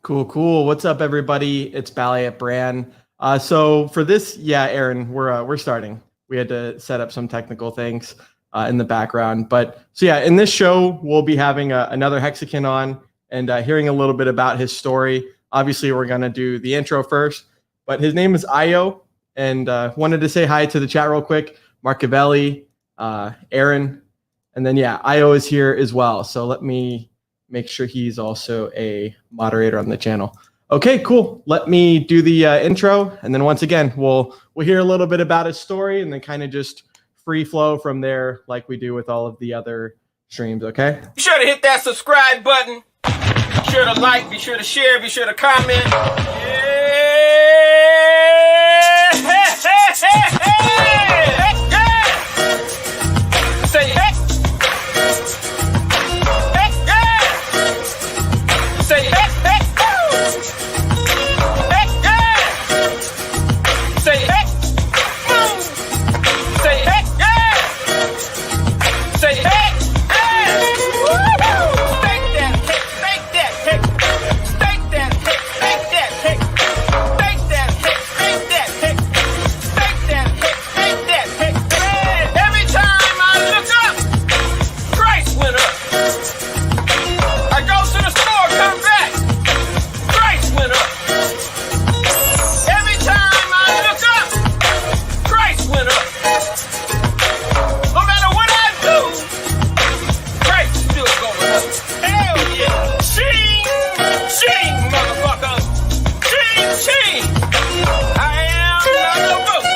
Cool, cool. What's up, everybody? It's BallietBran. So for this, yeah, Aaron, we're starting. We had to set up some technical things in the background, but so yeah, in this show we'll be having another Hexakin on and hearing a little bit about his story. Obviously, we're gonna do the intro first, but his name is Io, and wanted to say hi to the chat real quick. Marcavelli, Aaron, and then yeah, Io is here as well. So let me make sure he's also a moderator on the channel. Okay, cool. Let me do the intro, and then once again, we'll hear a little bit about his story, and then kind of just free flow from there, like we do with all of the other streams. Okay. Be sure to hit that subscribe button. Be sure to like. Be sure to share. Be sure to comment. Yeah. Say hey. Say hey, hey, hey, yeah. Say hey, boom. Say hey, yeah. Say hey, yeah. Woo-hoo. Stake that hex, stake that hex, stake that hex, stake that hex, stake that hex, stake that hex, stake that hex, stake that hex. Yeah. Every time I look up, price went up. I go to the store, come back. Price went up. Every time I look up, price went up. No matter what I do, price is still going up. Hell yeah. Ching, ching, motherfucker. Ching, ching. I am not a boat.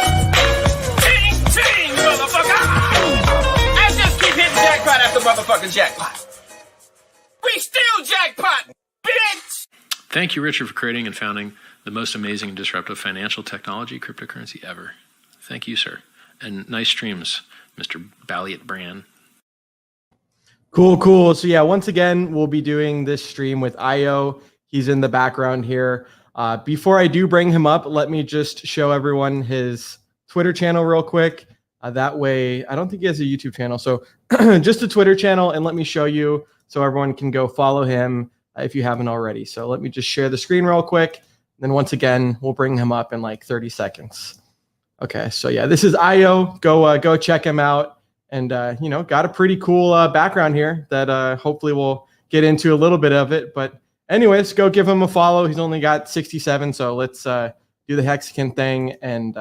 Ching, ching, motherfucker. I just keep hitting jackpot after motherfucking jackpot. We still jackpot, bitch! Thank you, Richard, for creating and founding the most amazing and disruptive financial technology cryptocurrency ever. Thank you, sir. And nice streams, Mr. BallietBran. Cool, cool. So yeah, once again, we'll be doing this stream with Io. He's in the background here. Before I do bring him up, let me just show everyone his Twitter channel real quick. That way, I don't think he has a YouTube channel. So just a Twitter channel, and let me show you so everyone can go follow him if you haven't already. So let me just share the screen real quick. Then once again, we'll bring him up in like 30 seconds. Okay, so yeah, this is Io. Go check him out. And, got a pretty cool background here that hopefully we'll get into a little bit of it. But anyways, go give him a follow. He's only got 67. So let's do the Hexakin thing and,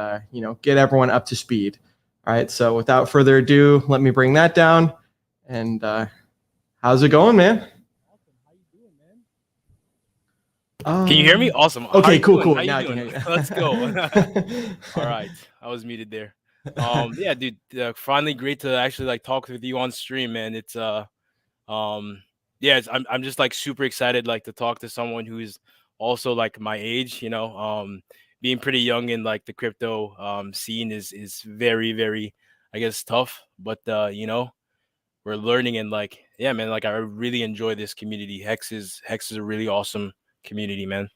get everyone up to speed. All right, so without further ado, let me bring that down. And how's it going, man? Can you hear me? Awesome. Okay, cool. Now I can hear you. Let's go. All right, I was muted there. Yeah, dude. Finally, great to actually like talk with you on stream, man. It's I'm just like super excited like to talk to someone who's also like my age. Being pretty young in like the crypto scene is very, very, I guess, tough. But we're learning and like, yeah, man, like I really enjoy this community. Hex is a really awesome community, man.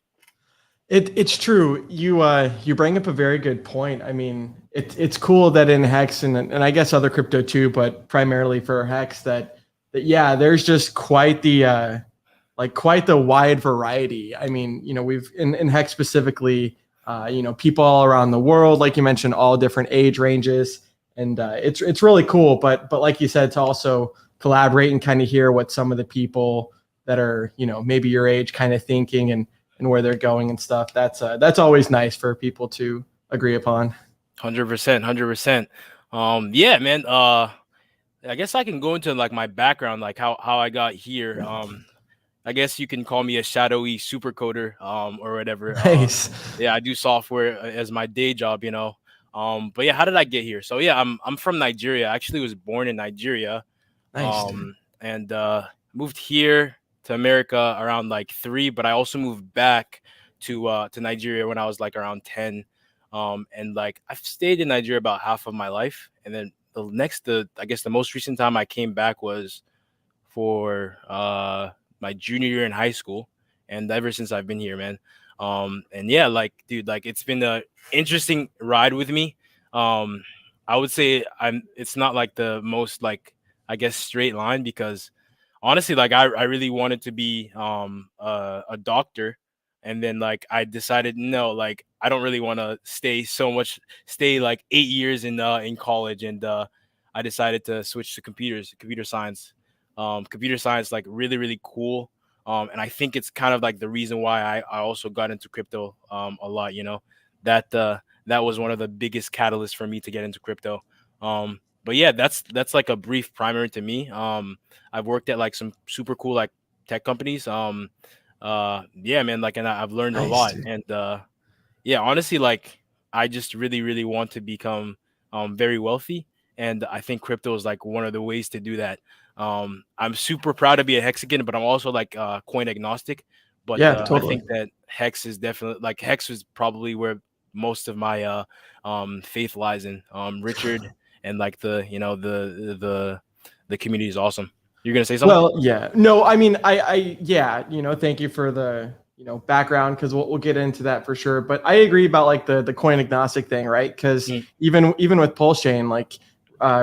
It's true. You bring up a very good point. I mean, it's cool that in Hex and I guess other crypto too, but primarily for Hex that yeah, there's just quite the wide variety. I mean, we've in Hex specifically, people all around the world, like you mentioned, all different age ranges, and it's really cool. But like you said, to also collaborate and kind of hear what some of the people that are maybe your age kind of thinking and where they're going and stuff. That's always nice for people to agree upon. 100%. Yeah, man. I guess I can go into like my background, like how I got here. I guess you can call me a shadowy super coder, or whatever. Nice. Yeah, I do software as my day job, But yeah, how did I get here? So yeah, I'm from Nigeria. I actually was born in Nigeria. Nice. And moved here to America around like 3, but I also moved back to Nigeria when I was like around 10. And like I've stayed in Nigeria about half of my life, and then I guess the most recent time I came back was for my junior year in high school, and ever since I've been here, man. And yeah, like dude, like it's been a interesting ride with me. I would say it's not like the most like I guess straight line, because honestly, like I really wanted to be a doctor And then like I decided, no, like I don't really want to stay like 8 years in college, and I decided to switch to computer science. Computer science, like really cool. And I think it's kind of like the reason why I also got into crypto a lot. That was one of the biggest catalysts for me to get into crypto. But yeah, that's like a brief primer to me. I've worked at like some super cool like tech companies. Yeah, man, like, and I've learned a Nice, lot. dude. And yeah, honestly, like I just really want to become very wealthy, and I think crypto is like one of the ways to do that. I'm super proud to be a Hexagon, but I'm also like coin agnostic. But Yeah, I totally. think that Hex is definitely like Hex is probably where most of my faith lies in. Richard and like the community is awesome. You're gonna say something? Well, yeah. No, I mean, yeah, thank you for the, background, because we'll get into that for sure. But I agree about like the coin agnostic thing, right? Because Mm. even with Pulse Chain, like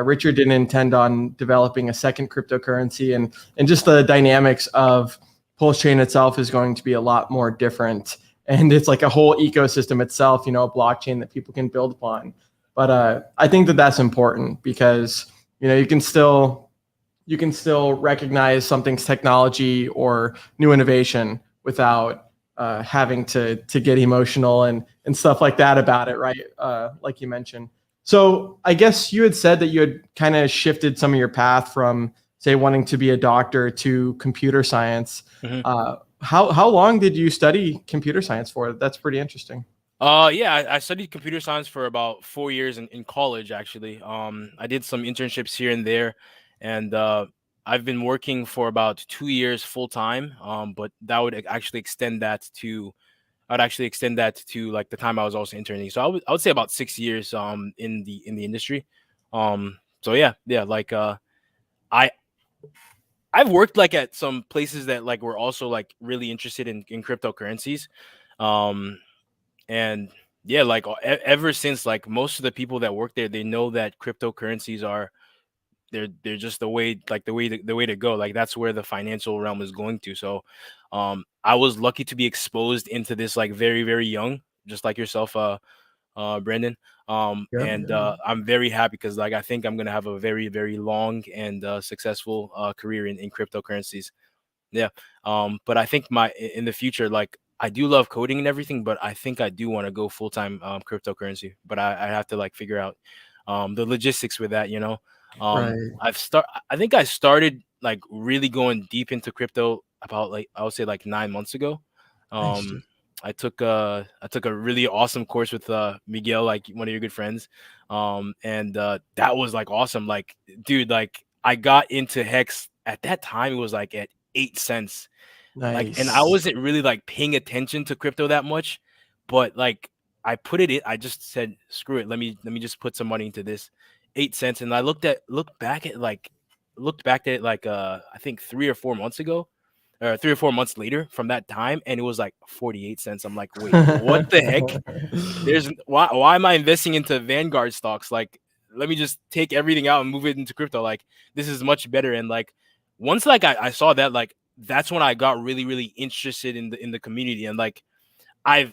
Richard didn't intend on developing a second cryptocurrency, and just the dynamics of Pulse Chain itself is going to be a lot more different. And it's like a whole ecosystem itself, a blockchain that people can build upon. But I think that that's important because, you can still recognize something's technology or new innovation without having to get emotional and stuff like that about it, right? Like you mentioned. So I guess you had said that you had kind of shifted some of your path from, say, wanting to be a doctor to computer science. Mhm. How long did you study computer science for? That's pretty interesting. Yeah, I studied computer science for about 4 years in college, actually. I did some internships here and there, and I've been working for about 2 years full time. But that would actually extend that to, I'd actually extend that to like the time I was also interning. So I would say about 6 years in the industry. So yeah, like I I've worked like at some places that like were also like really interested in cryptocurrencies. Um and yeah, like ever since, like most of the people that work there, they know that cryptocurrencies are they're just the way to go. Like that's where the financial realm is going to. So I was lucky to be exposed into this like very young, just like yourself, Brendan. Yeah. And I'm very happy because like I think I'm gonna have a very long and successful career in cryptocurrencies. Yeah. But I think in the future, like I do love coding and everything, but I think I do want to go full time cryptocurrency. But I have to like figure out the logistics with that. Right. I think I started like really going deep into crypto about like I would say like 9 months ago. Nice, dude. Um, I took a really awesome course with Miguel, like one of your good friends. And that was like awesome. Like, dude, like I got into Hex at that time. It was like at 8 cents. Like, and I Nice. wasn't really like paying attention to crypto that much, but like I put it in, I just said, screw it. Let me just put some money into this. 8 cents. And I looked back at it like I think 3 or 4 months ago, or 3 or 4 months later from that time, and it was like 48 cents. I'm like, wait, what the heck? There's why am I investing into Vanguard stocks? Like, let me just take everything out and move it into crypto. Like, this is much better. And like once like I saw that, like that's when I got really interested in the community. And like I've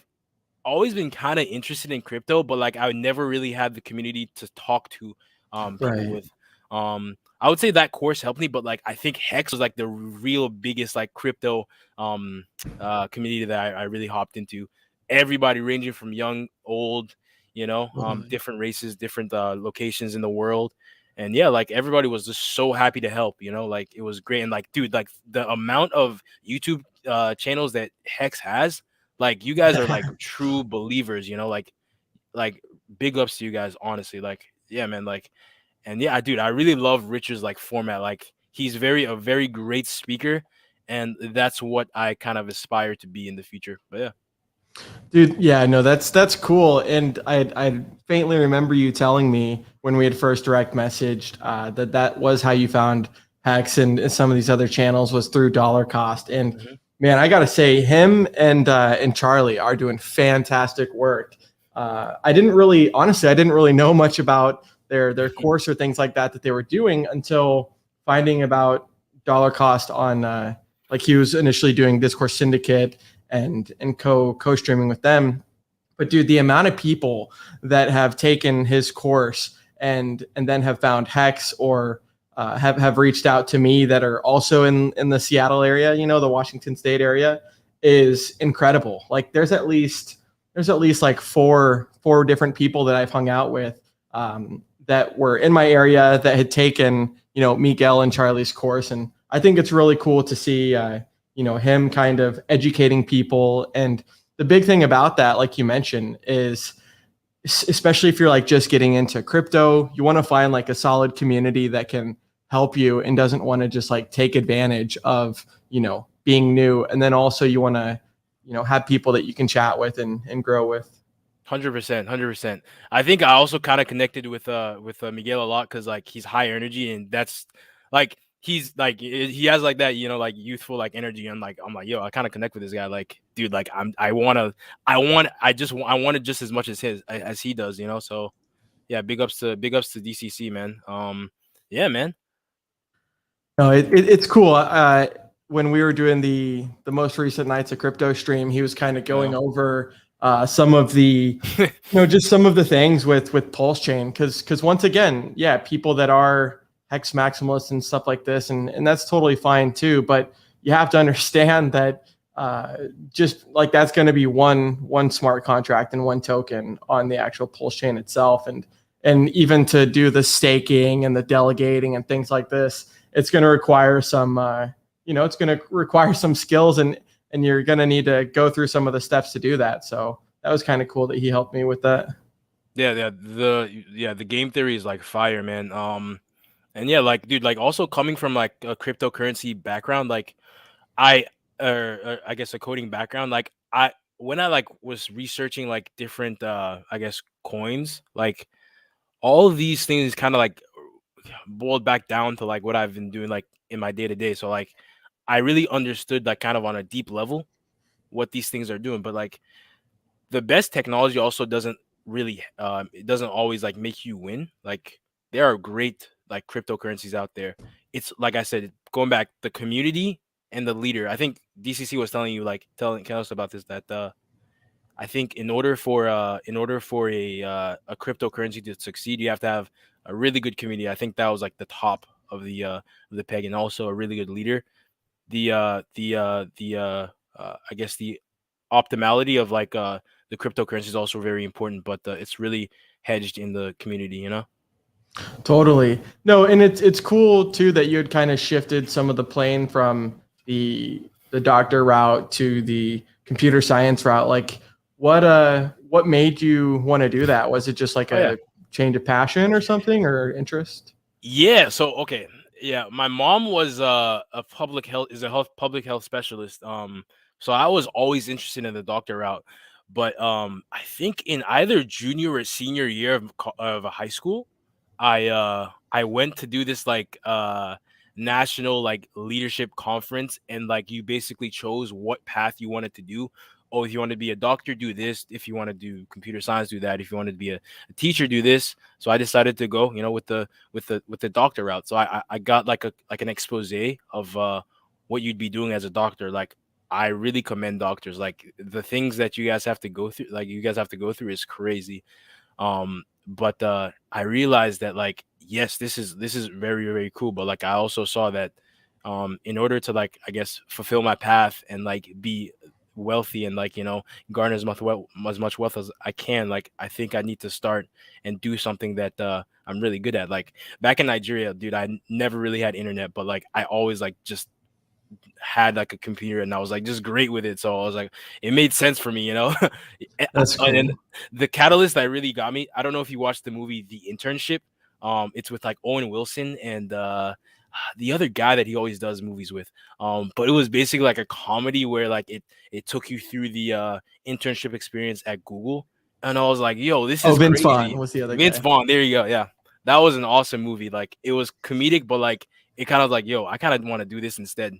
always been kind of interested in crypto, but like I never really had the community to talk to people Right. with. I would say that course helped me, but like I think Hex was like the real biggest like crypto community that I really hopped into. Everybody ranging from young, old, Totally. different races, different locations in the world. And yeah, like everybody was just so happy to help, like it was great. And like, dude, like the amount of YouTube channels that Hex has, like you guys are like true believers, like big ups to you guys, honestly. Like, yeah, man, like, and yeah, dude, I really love Richard's like format. Like he's a very great speaker, and that's what I kind of aspire to be in the future. But yeah. Dude, yeah, no, that's cool. And I faintly remember you telling me when we had first direct messaged that was how you found Hex and some of these other channels was through dollar cost. And Mhm. man, I gotta say, him and Charlie are doing fantastic work. I didn't really, honestly, I didn't really know much about their course or things like that they were doing until finding about dollar cost on like he was initially doing Discourse Syndicate and co-streaming with them. But dude, the amount of people that have taken his course and then have found Hex or have reached out to me that are also in the Seattle area, the Washington State area, is incredible. Like there's at least like four different people that I've hung out with that were in my area that had taken Miguel and Charlie's course, and I think it's really cool to see him kind of educating people. And the big thing about that, like you mentioned, is especially if you're like just getting into crypto, you want to find like a solid community that can help you and doesn't want to just like take advantage of being new. And then also you want to have people that you can chat with and grow with. 100%. I think I also kind of connected with Miguel a lot because like he's high energy, and that's like he's like he has like that like youthful like energy, and like I'm like, yo, I kind of connect with this guy. Like, dude, like I want it just as much as he does, So yeah, big ups to DCC, man. Yeah, man. No, it's cool. When we were doing the most recent Nights of Crypto stream, he was kind of going over some of the just some of the things with Pulse Chain, because once again, yeah, people that are Hex maximalists and stuff like this, and that's totally fine too, but you have to understand that just like that's going to be one smart contract and one token on the actual Pulse Chain itself, and even to do the staking and the delegating and things like this, it's going to require some it's going to require some skills, and you're going to need to go through some of the steps to do that. So that was kind of cool that he helped me with that. Yeah, the game theory is like fire, man. And yeah, like, dude, like also coming from like a cryptocurrency background, like I guess a coding background, like when I like was researching like different I guess coins, like all of these things kind of like boiled back down to like what I've been doing like in my day-to-day. So like I really understood like kind of on a deep level what these things are doing. But like the best technology also doesn't really it doesn't always like make you win. Like there are great like cryptocurrencies out there. It's like I said, going back, the community and the leader. I think DCC was telling you telling us about this, that I think in order for a cryptocurrency to succeed, you have to have a really good community. I think that was like the top of the peg, and also a really good leader. I guess the optimality of like the cryptocurrency is also very important, but it's really hedged in the community, Totally. No, and it's cool too that you had kind of shifted some of the plane from the doctor route to the computer science route. Like what made you want to do that? Was it just like a change of passion or something, or interest? Yeah. So okay. Yeah, my mom was a public health specialist. So I was always interested in the doctor route, but I think in either junior or senior year of high school, I went to do this like national like leadership conference, and like you basically chose what path you wanted to do. Oh, if you want to be a doctor, do this. If you want to do computer science, do that. If you wanted to be a teacher, do this. So I decided to go, with the doctor route. So I got like an expose of what you'd be doing as a doctor. Like I really commend doctors. Like the things that you guys have to go through, is crazy. But I realized that like, yes, this is very, very cool. But like I also saw that in order to like, I guess, fulfill my path and like be wealthy and like garner as much wealth as I can, like I think I need to start and do something that I'm really good at. Like back in Nigeria, dude, I never really had internet, but like I always like just had like a computer, and I was like just great with it. So I was like, it made sense for me, That's cool. And the catalyst that really got me, I don't know if you watched the movie The Internship. It's with like Owen Wilson and the other guy that he always does movies with. But it was basically like a comedy where like it took you through the internship experience at Google, and I was like, yo, this is Vince crazy. Vaughn was the other Vince guy. Vaughn, there you go. Yeah, that was an awesome movie. Like it was comedic, but like it kind of like, yo, I kind of want to do this instead.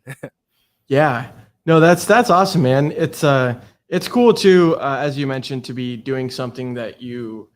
Yeah, no, that's awesome, man. It's cool too, as you mentioned, to be doing something that you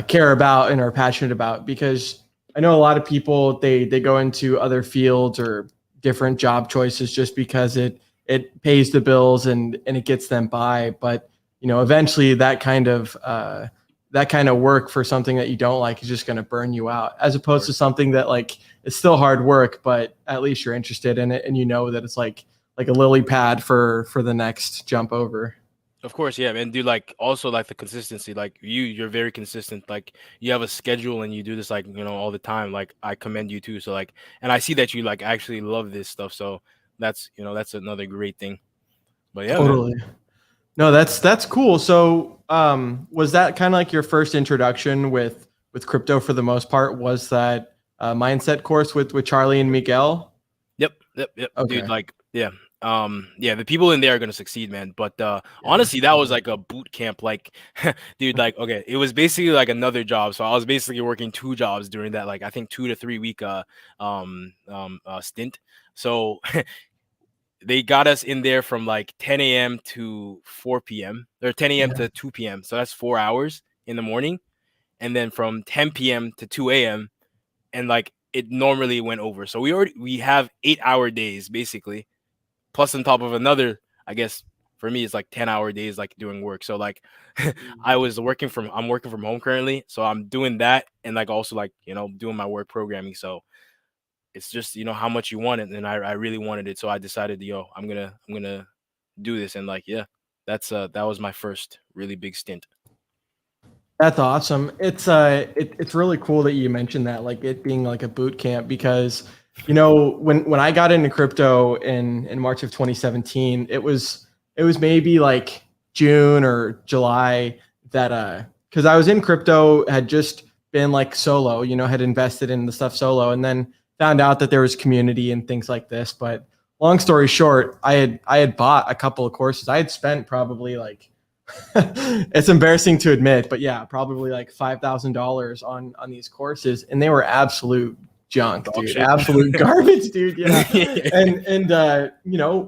care about and are passionate about, because I know a lot of people, they go into other fields or different job choices just because it it pays the bills and it gets them by. But eventually that kind of work for something that you don't like is just going to burn you out, as opposed to something that like it's still hard work, but at least you're interested in it and that it's like a lily pad for the next jump over. Of course, yeah, and dude, like also like the consistency, like you're very consistent. Like you have a schedule and you do this like all the time. Like I commend you too. So like, and I see that you like actually love this stuff. So that's that's another great thing. But yeah, Totally. man. No, that's cool. So was that kind of like your first introduction with crypto for the most part? Was that mindset course with Charlie and Miguel? Yep. Okay. Dude, like yeah, the people in there are gonna succeed, man. But honestly, that was like a boot camp. Like, dude, like okay, it was basically like another job. So I was basically working 2 jobs during that, like I think 2 to 3 week stint. So they got us in there from like 10 a.m. to 4 p.m. or 10 a.m. to 2 p.m. So that's 4 hours in the morning, and then from 10 p.m. to 2 a.m. and like it normally went over. So we have 8-hour days basically, plus on top of another, I guess for me it's like 10-hour days like doing work. So like I'm working from home currently, so I'm doing that and like also like doing my work programming. So it's just how much you want it, and I really wanted it, so I decided I'm gonna do this. And like that was my first really big stint. That's awesome. It's it's really cool that you mentioned that, like it being like a boot camp, because when I got into crypto in March of 2017, it was maybe like June or July that because I was in crypto, had just been like solo, had invested in the stuff solo, and then found out that there was community and things like this. But long story short, I had bought a couple of courses. I had spent probably like it's embarrassing to admit, but yeah, probably like $5,000 on these courses, and they were absolute junk, dude. Absolute garbage, dude. Yeah. And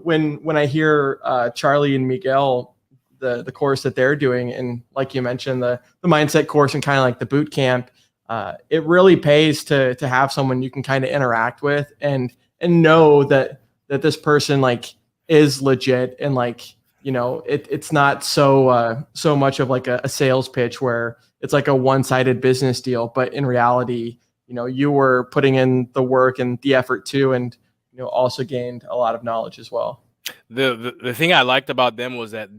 when I hear Charlie and Miguel, the course that they're doing, and like you mentioned, the mindset course and kind of like the boot camp, it really pays to have someone you can kind of interact with and know that this person like is legit, and like it's not so much of like a sales pitch where it's like a one-sided business deal, but in reality, you were putting in the work and the effort too, and also gained a lot of knowledge as well. The thing I liked about them was that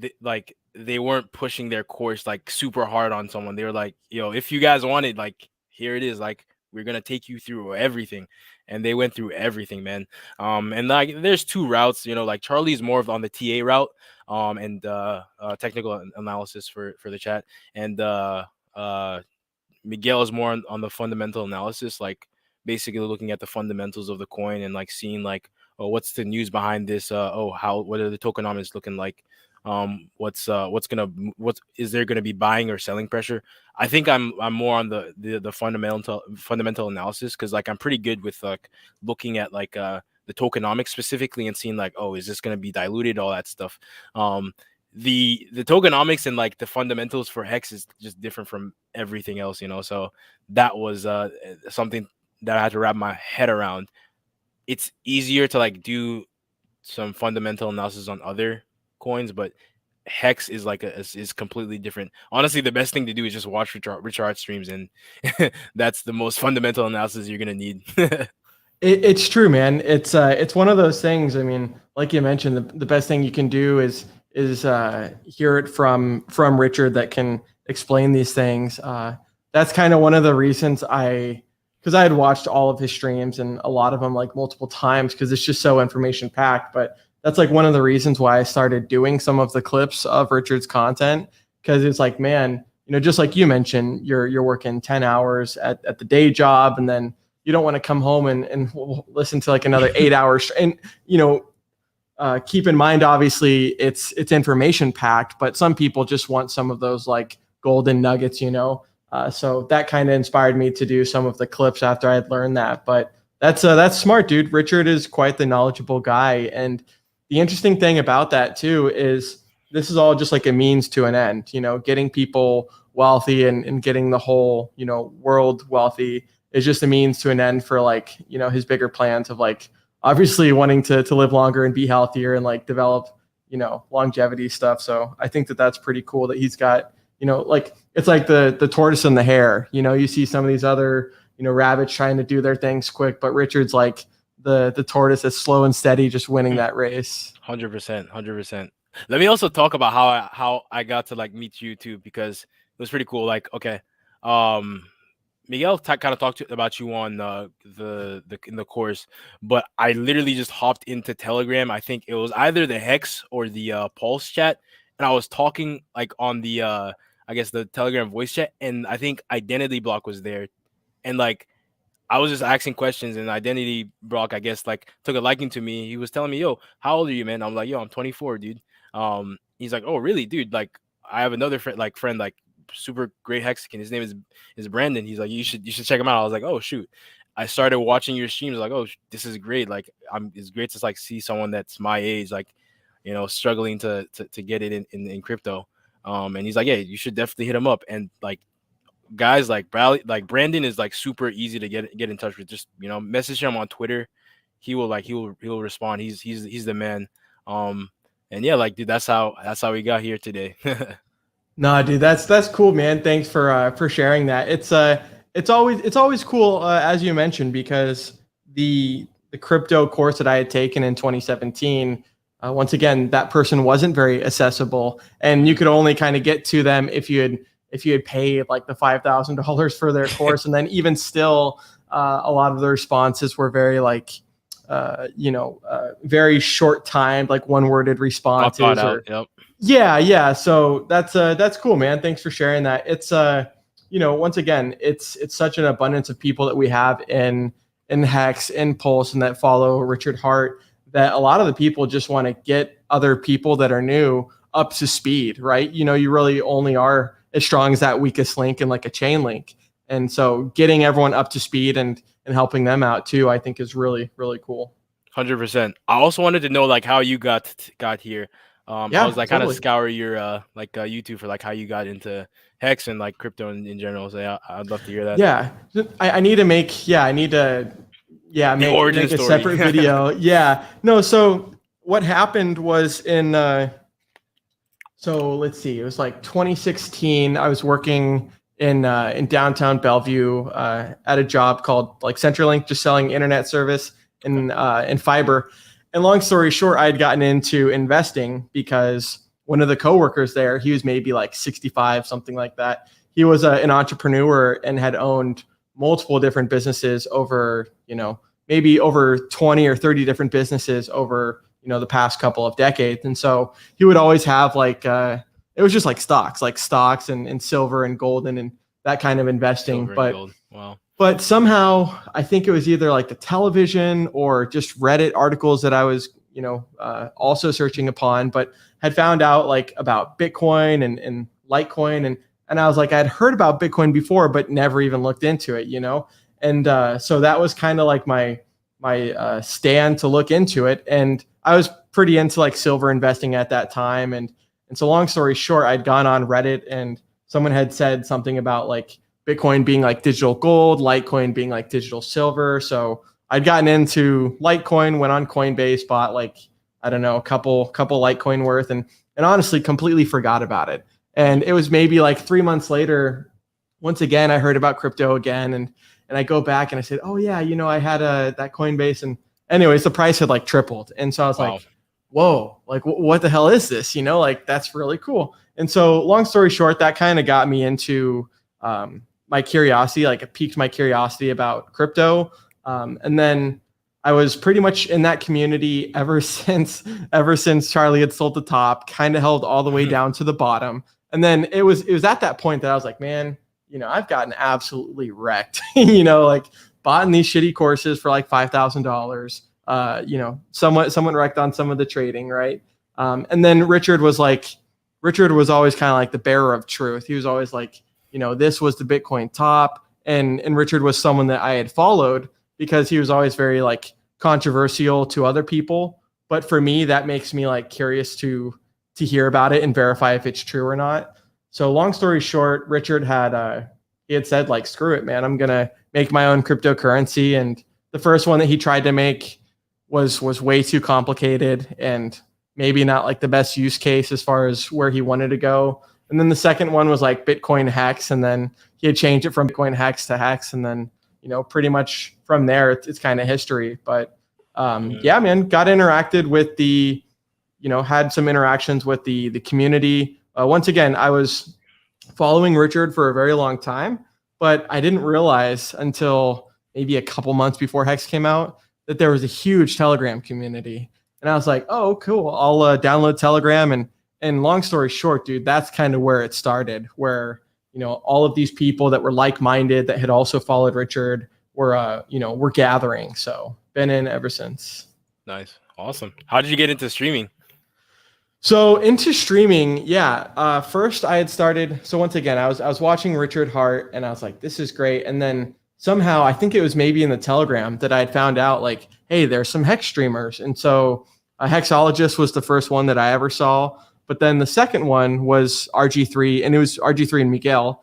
they weren't pushing their course like super hard on someone. They were like, if you guys want it, like here it is, like we're gonna take you through everything. And they went through everything, man. And like there's 2 routes, like Charlie's more of on the TA route, and technical analysis for the chat, and Miguel is more on the fundamental analysis, like basically looking at the fundamentals of the coin and like seeing like, oh, what's the news behind this? What are the tokenomics looking like? What is there gonna be buying or selling pressure? I think I'm more on the fundamental analysis, because like I'm pretty good with like looking at like the tokenomics specifically and seeing like, oh, is this gonna be diluted, all that stuff. The tokenomics and like the fundamentals for Hex is just different from everything else, so that was something that I had to wrap my head around. It's easier to like do some fundamental analysis on other coins, but Hex is like is completely different. Honestly, the best thing to do is just watch Richard streams, and that's the most fundamental analysis you're gonna need. It's true, man. It's one of those things. I mean, like you mentioned, the best thing you can do is hear it from Richard that can explain these things. That's kind of one of the reasons because I had watched all of his streams and a lot of them like multiple times, because it's just so information packed. But that's like one of the reasons why I started doing some of the clips of Richard's content, because it's like, man, just like you mentioned, you're working 10 hours at the day job, and then you don't want to come home and listen to like another 8 hours. And, keep in mind, obviously it's information packed, but some people just want some of those like golden nuggets, so that kind of inspired me to do some of the clips after I had learned that. But that's smart, dude. Richard is quite the knowledgeable guy. And the interesting thing about that too is this is all just like a means to an end, getting people wealthy and getting the whole, world wealthy is just a means to an end for like, his bigger plans of like obviously wanting to live longer and be healthier and like develop, you know, longevity stuff. So I think that that's pretty cool that he's got, you know, like it's like the tortoise and the hare. You know, you see some of these other, you know, rabbits trying to do their things quick, but Richard's like the tortoise is slow and steady, just winning that race. 100%. Let me also talk about how I got to like meet you too, because it was pretty cool. Like, okay, Miguel kind of talked about you on the in the course, but I literally just hopped into Telegram. I think it was either the Hex or the Pulse chat, and I was talking like on the I guess the Telegram voice chat, and I think Identity Block was there, and like I was just asking questions, and Identity Block, I guess, like took a liking to me. He was telling me, "Yo, how old are you, man?" I'm like, "Yo, I'm 24, dude." He's like, "Oh, really, dude? Like, I have another friend, like super great Hexagon. His name is Brandon. He's like, you should check him out." I was like, "Oh shoot." I started watching your streams, like, "Oh, this is great. Like, it's great to like see someone that's my age, like, you know, struggling to get it in crypto." And he's like, "Yeah, you should definitely hit him up." And like guys like Brandon is like super easy to get in touch with. Just, you know, message him on Twitter. He'll respond. He's the man. And yeah, like, dude, that's how we got here today. No, dude, that's cool, man. Thanks for sharing that. It's always cool, as you mentioned, because the crypto course that I had taken in 2017, once again, that person wasn't very accessible, and you could only kind of get to them if you had paid like the $5,000 for their course, and then even still, a lot of the responses were very like, very short timed, like one-worded responses. Yep. Yeah. So that's cool, man. Thanks for sharing that. It's once again, it's such an abundance of people that we have in Hex, in Pulse, and that follow Richard Hart, that a lot of the people just want to get other people that are new up to speed, right? You know, you really only are as strong as that weakest link in like a chain link. And so getting everyone up to speed and helping them out too, I think is really, really cool. 100%. I also wanted to know like how you got here. I was like, totally, kind of scour your YouTube for like how you got into Hex and like crypto in general. So yeah, I'd love to hear that. Yeah, I need to make make a separate video. Yeah, no. So what happened was so let's see, it was like 2016. I was working in downtown Bellevue at a job called like CenturyLink, just selling internet service and fiber. And long story short, I had gotten into investing because one of the coworkers there, he was maybe like 65, something like that. He was an entrepreneur and had owned multiple different businesses over, maybe over 20 or 30 different businesses over, the past couple of decades. And so he would always have like, it was just like stocks and silver and gold and that kind of investing. Wow. But somehow I think it was either like the television or just Reddit articles that I was, also searching upon, but had found out like about Bitcoin and Litecoin. And I was like, I'd heard about Bitcoin before, but never even looked into it, And so that was kind of like my stand to look into it. And I was pretty into like silver investing at that time. And so long story short, I'd gone on Reddit and someone had said something about like Bitcoin being like digital gold, Litecoin being like digital silver. So I'd gotten into Litecoin, went on Coinbase, bought like, I don't know, a couple Litecoin worth and honestly completely forgot about it. And it was maybe like 3 months later, once again, I heard about crypto again. And I go back and I said, oh yeah, I had that Coinbase. And anyways, the price had like tripled. And so I was like, whoa, like what the hell is this? Like that's really cool. And so long story short, that kind of got me into, my curiosity, like it piqued my curiosity about crypto. And then I was pretty much in that community ever since Charlie had sold the top, kind of held all the way down to the bottom. And then it was at that point that I was like, man, I've gotten absolutely wrecked, like bought in these shitty courses for like $5,000, somewhat wrecked on some of the trading. Right. And then Richard was always kind of like the bearer of truth. He was always like, this was the Bitcoin top. And Richard was someone that I had followed because he was always very like controversial to other people. But for me, that makes me like curious to hear about it and verify if it's true or not. So long story short, Richard had said like, screw it, man, I'm going to make my own cryptocurrency. And the first one that he tried to make was way too complicated and maybe not like the best use case as far as where he wanted to go. And then the second one was like Bitcoin Hex, and then he had changed it from Bitcoin Hex to Hex, and then pretty much from there it's kind of history. But yeah, man, got interacted with the had some interactions with the community. Once again, I was following Richard for a very long time, but I didn't realize until maybe a couple months before Hex came out that there was a huge Telegram community. And I was like, oh, cool. I'll download Telegram. And long story short, dude, that's kind of where it started, where, all of these people that were like-minded that had also followed Richard were gathering. So been in ever since. Nice. Awesome. How did you get into streaming? So into streaming, yeah. First I had started. So once again, I was watching Richard Hart, and I was like, this is great. And then somehow, I think it was maybe in the Telegram that I had found out, like, hey, there's some Hex streamers. And so a Hexologist was the first one that I ever saw. But then the second one was RG3, and it was RG3 and Miguel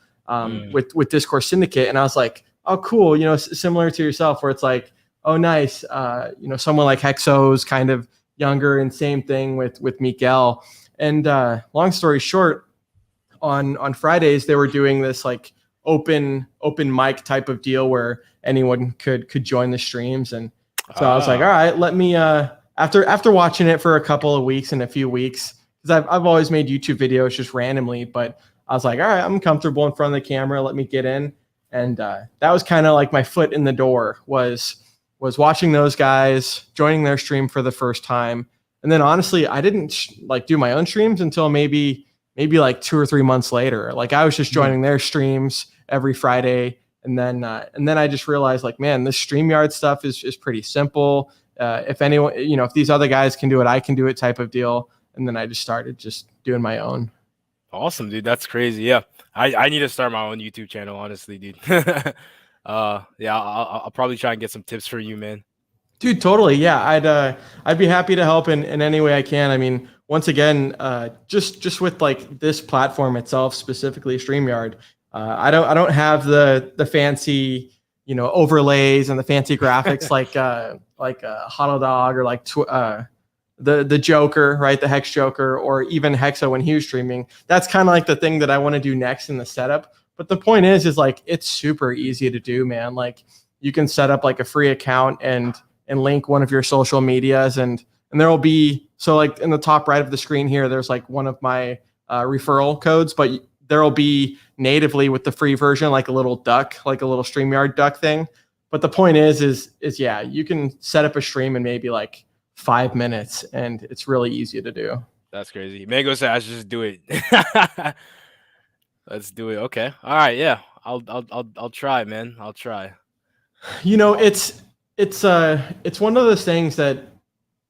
with Discourse Syndicate. And I was like, oh, cool. Similar to yourself, where it's like, oh, nice. Someone like Hexo's kind of younger, and same thing with Miguel. And long story short, on Fridays they were doing this like open mic type of deal where anyone could join the streams. And so I was like, all right, let me after watching it for a couple of weeks and a few weeks, because I've always made YouTube videos just randomly, but I was like, all right, I'm comfortable in front of the camera, let me get in. And that was kind of like my foot in the door, was watching those guys, joining their stream for the first time. And then honestly, I didn't do my own streams until maybe like 2 or 3 months later. Like I was just joining their streams every Friday. And then I just realized, like, man, this StreamYard stuff is pretty simple. If anyone, if these other guys can do it, I can do it type of deal. And then I just started just doing my own. Awesome, dude. That's crazy. Yeah. I need to start my own YouTube channel, honestly, dude. Yeah, I'll probably try and get some tips for you, man. Dude, totally. Yeah, I'd be happy to help in any way I can. I mean, once again, just with like this platform itself, specifically StreamYard, I don't have the fancy overlays and the fancy graphics like Huddle Dog or like the Joker, right? The Hex Joker, or even Hexo when he was streaming. That's kind of like the thing that I want to do next in the setup. But the point is like, it's super easy to do, man. Like you can set up like a free account and link one of your social medias, and there will be, so like in the top right of the screen here, there's like one of my referral codes, but there will be natively with the free version, like a little duck, like a little StreamYard duck thing. But the point is yeah, you can set up a stream in maybe like 5 minutes, and it's really easy to do. That's crazy. Mango said I should just do it. Let's do it. Okay. All right. Yeah. I'll try, man. I'll try. It's one of those things that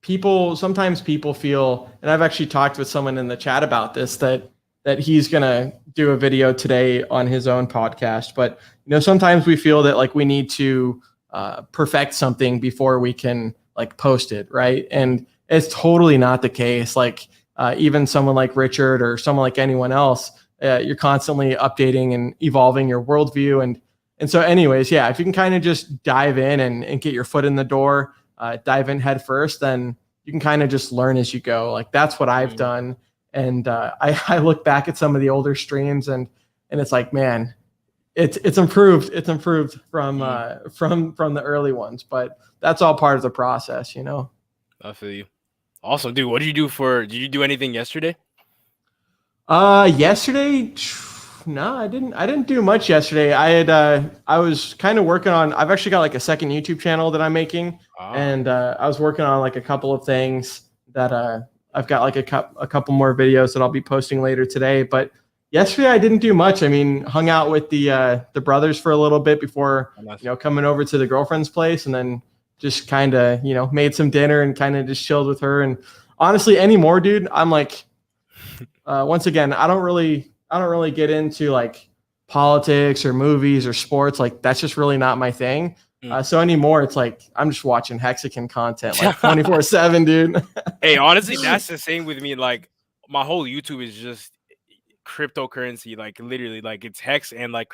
sometimes people feel, and I've actually talked with someone in the chat about this, that he's gonna do a video today on his own podcast. But sometimes we feel that like we need to perfect something before we can like post it, right? And it's totally not the case. Like even someone like Richard or someone like anyone else, you're constantly updating and evolving your worldview. And so anyways, yeah, if you can kind of just dive in and get your foot in the door, dive in head first, then you can kind of just learn as you go. Like that's what I've done. And I look back at some of the older streams and it's like, man, it's improved. It's improved from the early ones, but that's all part of the process, I feel you. Awesome, dude. What did you do anything yesterday? Yesterday, no, I didn't do much yesterday. I was kind of working on, I've actually got like a second YouTube channel that I'm making. And I was working on like a couple of things that I've got like a couple more videos that I'll be posting later today. But yesterday I didn't do much. I mean, hung out with the brothers for a little bit before, coming over to the girlfriend's place, and then just kind of, made some dinner and kind of just chilled with her. And honestly, anymore, dude, I'm like, once again, I don't really get into like politics or movies or sports. Like that's just really not my thing. So anymore, it's like I'm just watching Hexican content like 24/7, dude. Hey, honestly, that's the same with me. Like my whole YouTube is just cryptocurrency. Like literally, like it's Hex and like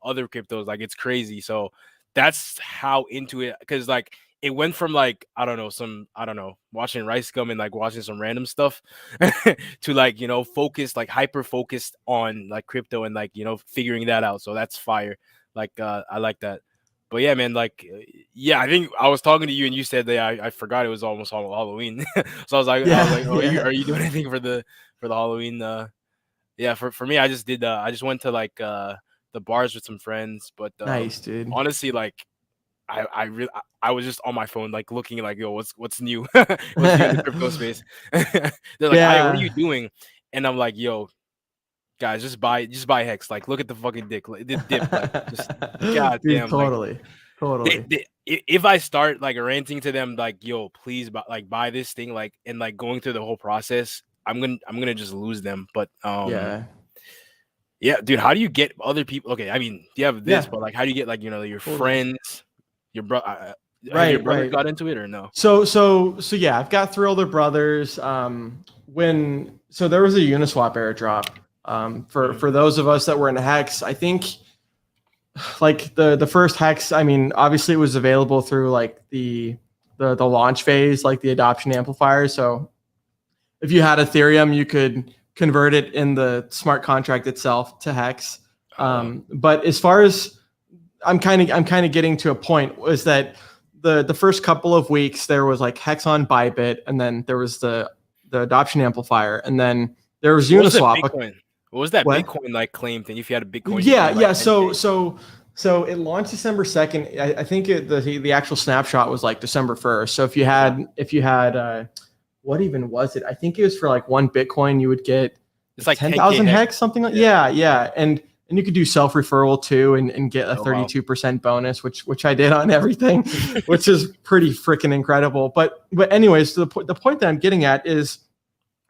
other cryptos. Like it's crazy. So that's how into it. Because like it went from like I don't know watching Rice Gum and like watching some random stuff to like focused like hyper focused on like crypto and like figuring that out. So that's fire. Like I like that. But yeah, man, like yeah, I think I was talking to you and you said that I forgot it was almost Halloween. So I was like, oh, Yeah. are you doing anything for the Halloween? Yeah, for me, I just did. I just went to like the bars with some friends. But Nice, dude. honestly, like I was just on my phone, like looking like, yo, what's new? What's new in the crypto space? They're like, "Aya, what are you Yeah. doing?" And I'm like, yo, guys, just buy Hex. Like, look at the fucking the dip. Like, just Dude, goddamn. Like, totally. Totally. if I start like ranting to them, like, yo, please buy this thing, like, and like going through the whole process, I'm gonna just lose them. But Yeah. yeah, dude, how do you get other people? Okay, I mean, you have this, Yeah. but like, how do you get like your Totally. friends, your bro? Have your Right, brothers right. got into it or no? So yeah, I've got 3 older brothers. So there was a Uniswap airdrop. For those of us that were in Hex, I think like the first Hex, I mean, obviously it was available through like the launch phase, like the adoption amplifier. So if you had Ethereum, you could convert it in the smart contract itself to Hex. But as far as I'm kind of getting to a point was that the first couple of weeks there was like Hex on Bybit, and then there was the adoption amplifier, and then there was Uniswap. What was that What? Bitcoin like claim thing? If you had a Bitcoin, Yeah, you could, yeah. like, So it launched December 2nd. I think the actual snapshot was like December 1st. So if you had what even was it? I think it was for like 1 Bitcoin you would get it's like 10,000 10K Hex, something like yeah. And you could do self referral too and get a Oh, wow. 32% bonus, which I did on everything, which is pretty freaking incredible. But anyways, the point that I'm getting at is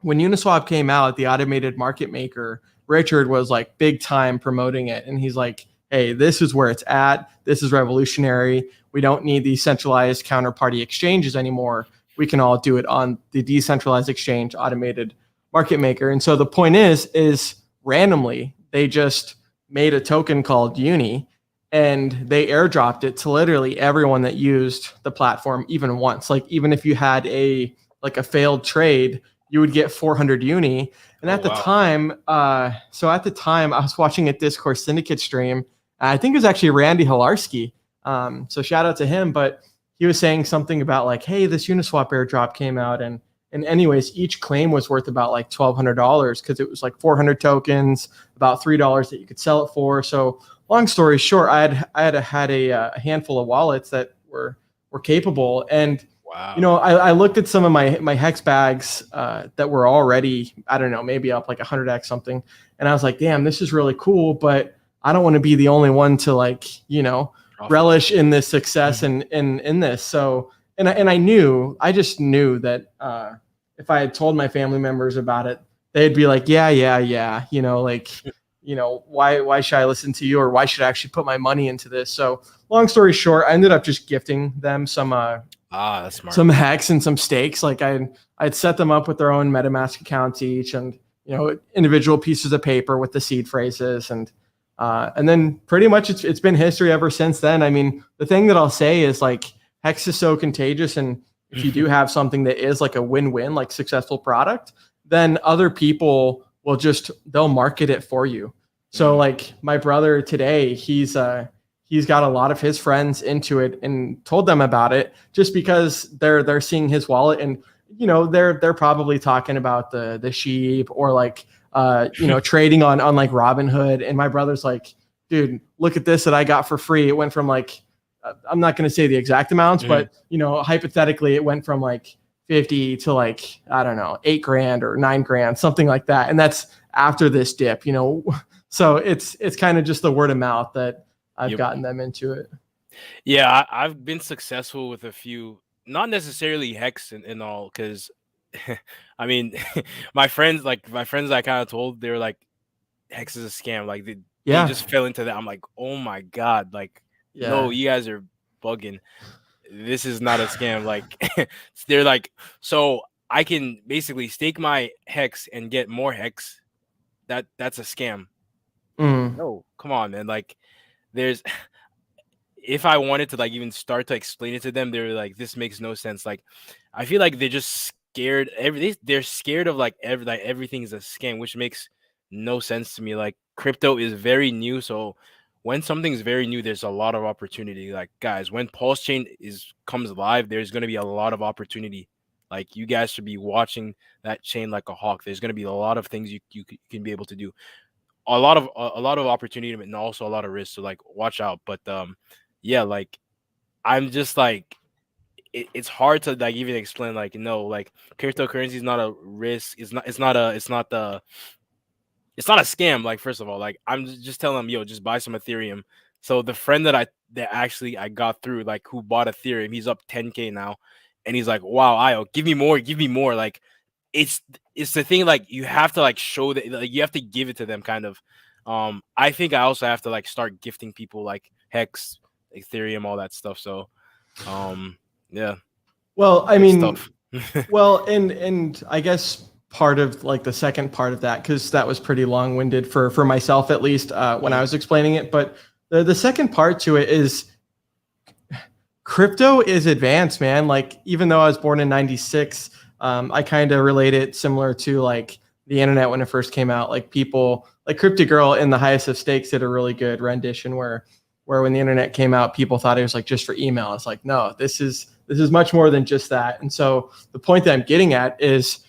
when Uniswap came out, the automated market maker, Richard was like big time promoting it. And he's like, hey, this is where it's at. This is revolutionary. We don't need these centralized counterparty exchanges anymore. We can all do it on the decentralized exchange automated market maker. And so the point is randomly, they just made a token called Uni and they airdropped it to literally everyone that used the platform even once. Like even if you had a failed trade, you would get 400 Uni. And at the time, I was watching a Discourse Syndicate stream. I think it was actually Randy Hilarski. So shout out to him. But he was saying something about like, hey, this Uniswap airdrop came out. And anyways, each claim was worth about like $1,200 because it was like 400 tokens, about $3 that you could sell it for. So long story short, I had a handful of wallets that were capable. And wow. I looked at some of my Hex bags that were already, I don't know, maybe up like 100x something. And I was like, damn, this is really cool, but I don't want to be the only one to like, relish in this success and in this. So, and I just knew that if I had told my family members about it, they'd be like, yeah. Why should I listen to you, or why should I actually put my money into this? So long story short, I ended up just gifting them some that's smart. some Hex and some stakes. Like I'd set them up with their own MetaMask accounts each, and individual pieces of paper with the seed phrases, and then pretty much it's been history ever since then. I mean, the thing that I'll say is like Hex is so contagious, and if you do have something that is like a win-win, like successful product, then other people they'll market it for you. So like my brother today, he's got a lot of his friends into it and told them about it just because they're seeing his wallet, and they're probably talking about the sheep or like trading on like Robinhood. And my brother's like, dude, look at this that I got for free. It went from like I'm not going to say the exact amounts, but hypothetically it went from like 50 to like, I don't know, $8,000 or $9,000, something like that. And that's after this dip, so it's kind of just the word of mouth that I've gotten them into it. Yeah, I've been successful with a few, not necessarily Hex and all, because I mean, my friends I kind of told, they were like, Hex is a scam. Like they just fell into that. I'm like, oh my God, like, no, you guys are bugging. This is not a scam. Like they're like, so I can basically stake my Hex and get more Hex. That's a scam. No, come on, man. Like there's if I wanted to like even start to explain it to them, they're like, this makes no sense. Like, I feel like they're just scared. They're scared of like everything is a scam, which makes no sense to me. Like, crypto is very new, so when something's very new, there's a lot of opportunity. Like, guys, when Pulse Chain comes live, there's gonna be a lot of opportunity. Like, you guys should be watching that chain like a hawk. There's gonna be a lot of things you can be able to do. A lot of opportunity and also a lot of risk. So like, watch out. But yeah, like, I'm just like, it's hard to like even explain. Like, no, like, cryptocurrency is not a risk. It's not a scam. Like, first of all, like, I'm just telling them, yo, just buy some Ethereum. So the friend that actually I got through, like, who bought Ethereum, he's up 10K now, and he's like, wow, Io, give me more. Like, it's the thing, like, you have to like show that, like, you have to give it to them, kind of. I think I also have to like start gifting people like Hex, Ethereum, all that stuff. So yeah. Well, I mean, tough. well, and I guess part of like the second part of that, because that was pretty long-winded for myself, at least when I was explaining it. But the second part to it is crypto is advanced, man. Like, even though I was born in 96, I kind of relate it similar to like the internet when it first came out. Like, people like Crypto Girl in The Highest of Stakes did a really good rendition where when the internet came out, people thought it was like just for email. It's like, no, this is much more than just that. And so the point that I'm getting at is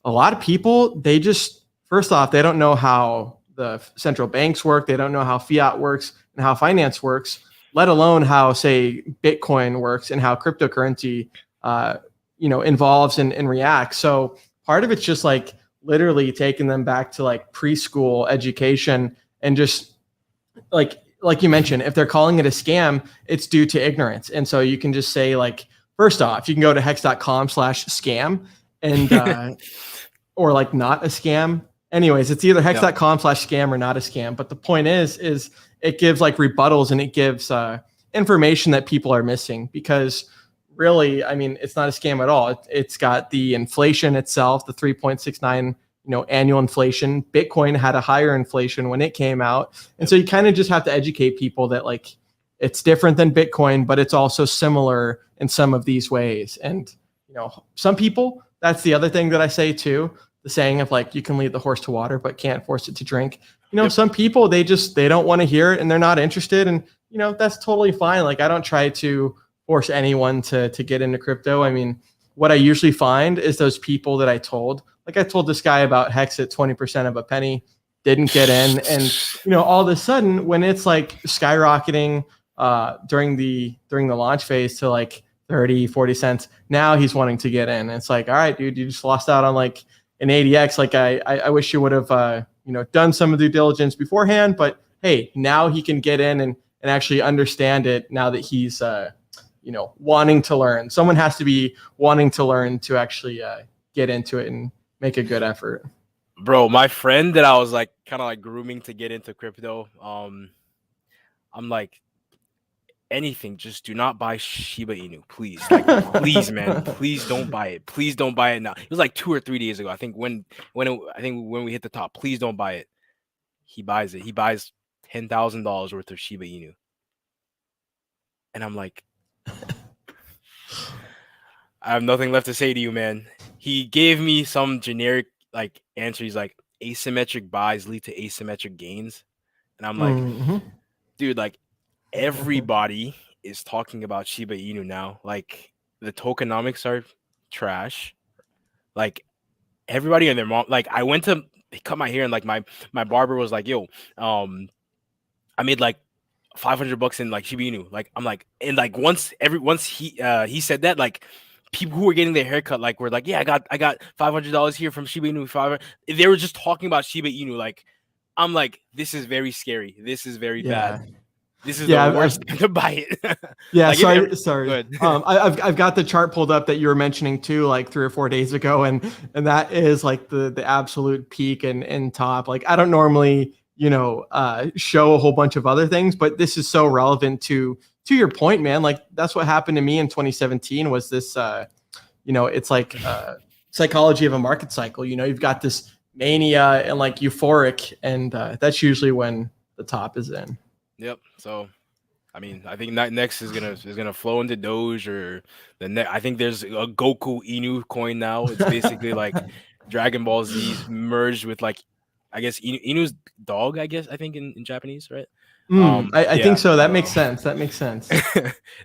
a lot of people, they just, first off, they don't know how the central banks work. They don't know how fiat works and how finance works, let alone how, say, Bitcoin works and how cryptocurrency, involves and reacts. So part of it's just like literally taking them back to like preschool education, and just like you mentioned, if they're calling it a scam, it's due to ignorance. And so you can just say, like, first off, you can go to hex.com/scam and or like not a scam. Anyways, it's either hex.com/scam or not a scam. But the point is it gives like rebuttals, and it gives information that people are missing, because really, I mean, it's not a scam at all. It's got the inflation itself, the 3.69 annual inflation. Bitcoin had a higher inflation when it came out. And so you kind of just have to educate people that like it's different than Bitcoin, but it's also similar in some of these ways. And, some people, that's the other thing that I say too, the saying of like, you can lead the horse to water, but can't force it to drink. Some people, they don't want to hear it and they're not interested. And, that's totally fine. Like, I don't try to force anyone to get into crypto. I mean, what I usually find is those people that I told this guy about Hex at 20% of a penny, didn't get in. And, all of a sudden when it's like skyrocketing during the launch phase to like 30, 40 cents, now he's wanting to get in. And it's like, all right, dude, you just lost out on like an ADX. Like, I wish you would have, done some of the due diligence beforehand, but hey, now he can get in and actually understand it now that he's, wanting to learn. Someone has to be wanting to learn to actually get into it and make a good effort. Bro, my friend that I was like kind of like grooming to get into crypto, I'm like, anything, just do not buy Shiba Inu, please. Like, please, man, please don't buy it. Please don't buy it now. It was like 2 or 3 days ago. I think when we hit the top, please don't buy it. He buys it. He buys $10,000 worth of Shiba Inu. And I'm like, I have nothing left to say to you, man. He gave me some generic like answer. He's like, asymmetric buys lead to asymmetric gains. And I'm like, dude, like, everybody is talking about Shiba Inu now. Like, the tokenomics are trash. Like, everybody and their mom. Like, I went to cut my hair, and like my barber was like, yo, I made like $500 in like Shiba Inu. Like, I'm like, and like once he said that, like, people who were getting their haircut like were like, yeah, I got $500 here from Shiba Inu. They were just talking about Shiba Inu. Like, I'm like, this is very scary. This is very bad. This is the worst time to buy it. Yeah, like, sorry. I've got the chart pulled up that you were mentioning too, like 3 or 4 days ago, and that is like the absolute peak and top. Like, I don't normally show a whole bunch of other things, but this is so relevant to your point, man. Like, that's what happened to me in 2017 was this, it's like psychology of a market cycle. You've got this mania and like euphoric, and that's usually when the top is in. Yep. So I mean, I think that next is gonna flow into Doge or I think there's a Goku Inu coin now. It's basically like Dragon Ball Z's merged with like, I guess Inu's dog. I guess I think in Japanese, right? I think Yeah, so. I That don't makes know. sense. That makes sense.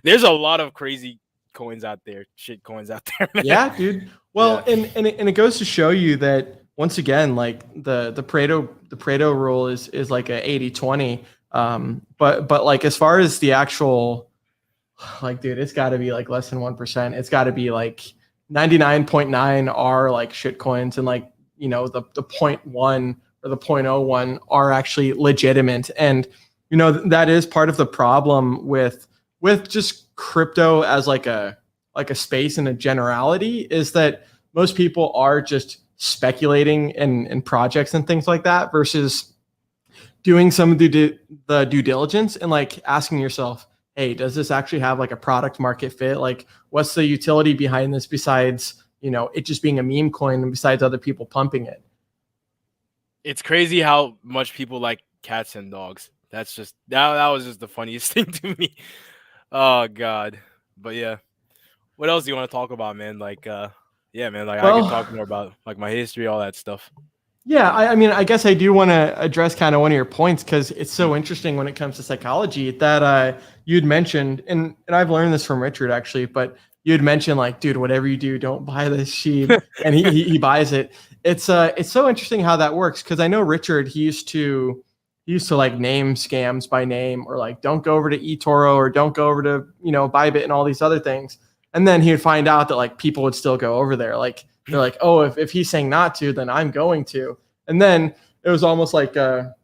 There's a lot of crazy coins out there, shit coins out there, man. Yeah, dude. Well, Yeah. and it goes to show you that once again, like the Pareto rule is like a 80-20. But like as far as the actual, like, dude, it's got to be like less than 1%. It's got to be like 99.9 are like shit coins, and like, you know, the 0.1 or the 0.01 are actually legitimate. And you know, that is part of the problem with just crypto as like a space in a generality, is that most people are just speculating in projects and things like that versus doing some of the due diligence and like asking yourself, hey, does this actually have like a product market fit? Like, what's the utility behind this besides, you know, it just being a meme coin and besides other people pumping it? It's crazy how much people like cats and dogs. That's just that was just the funniest thing to me. Oh God. But yeah. What else do you want to talk about, man? Like yeah, man, like I could talk Well, more about like my history, all that stuff. yeah, I mean, I guess I do want to address kind of one of your points because it's so interesting when it comes to psychology that you'd mentioned, and I've learned this from Richard actually, but you'd mentioned like, dude, whatever you do, don't buy this sheep, and he buys it. It's so interesting how that works because I know Richard, he used to like name scams by name, or like don't go over to eToro or don't go over to, you know, Bybit and all these other things, and then he would find out that like people would still go over there, like they're like, oh, if he's saying not to, then I'm going to. And then it was almost like a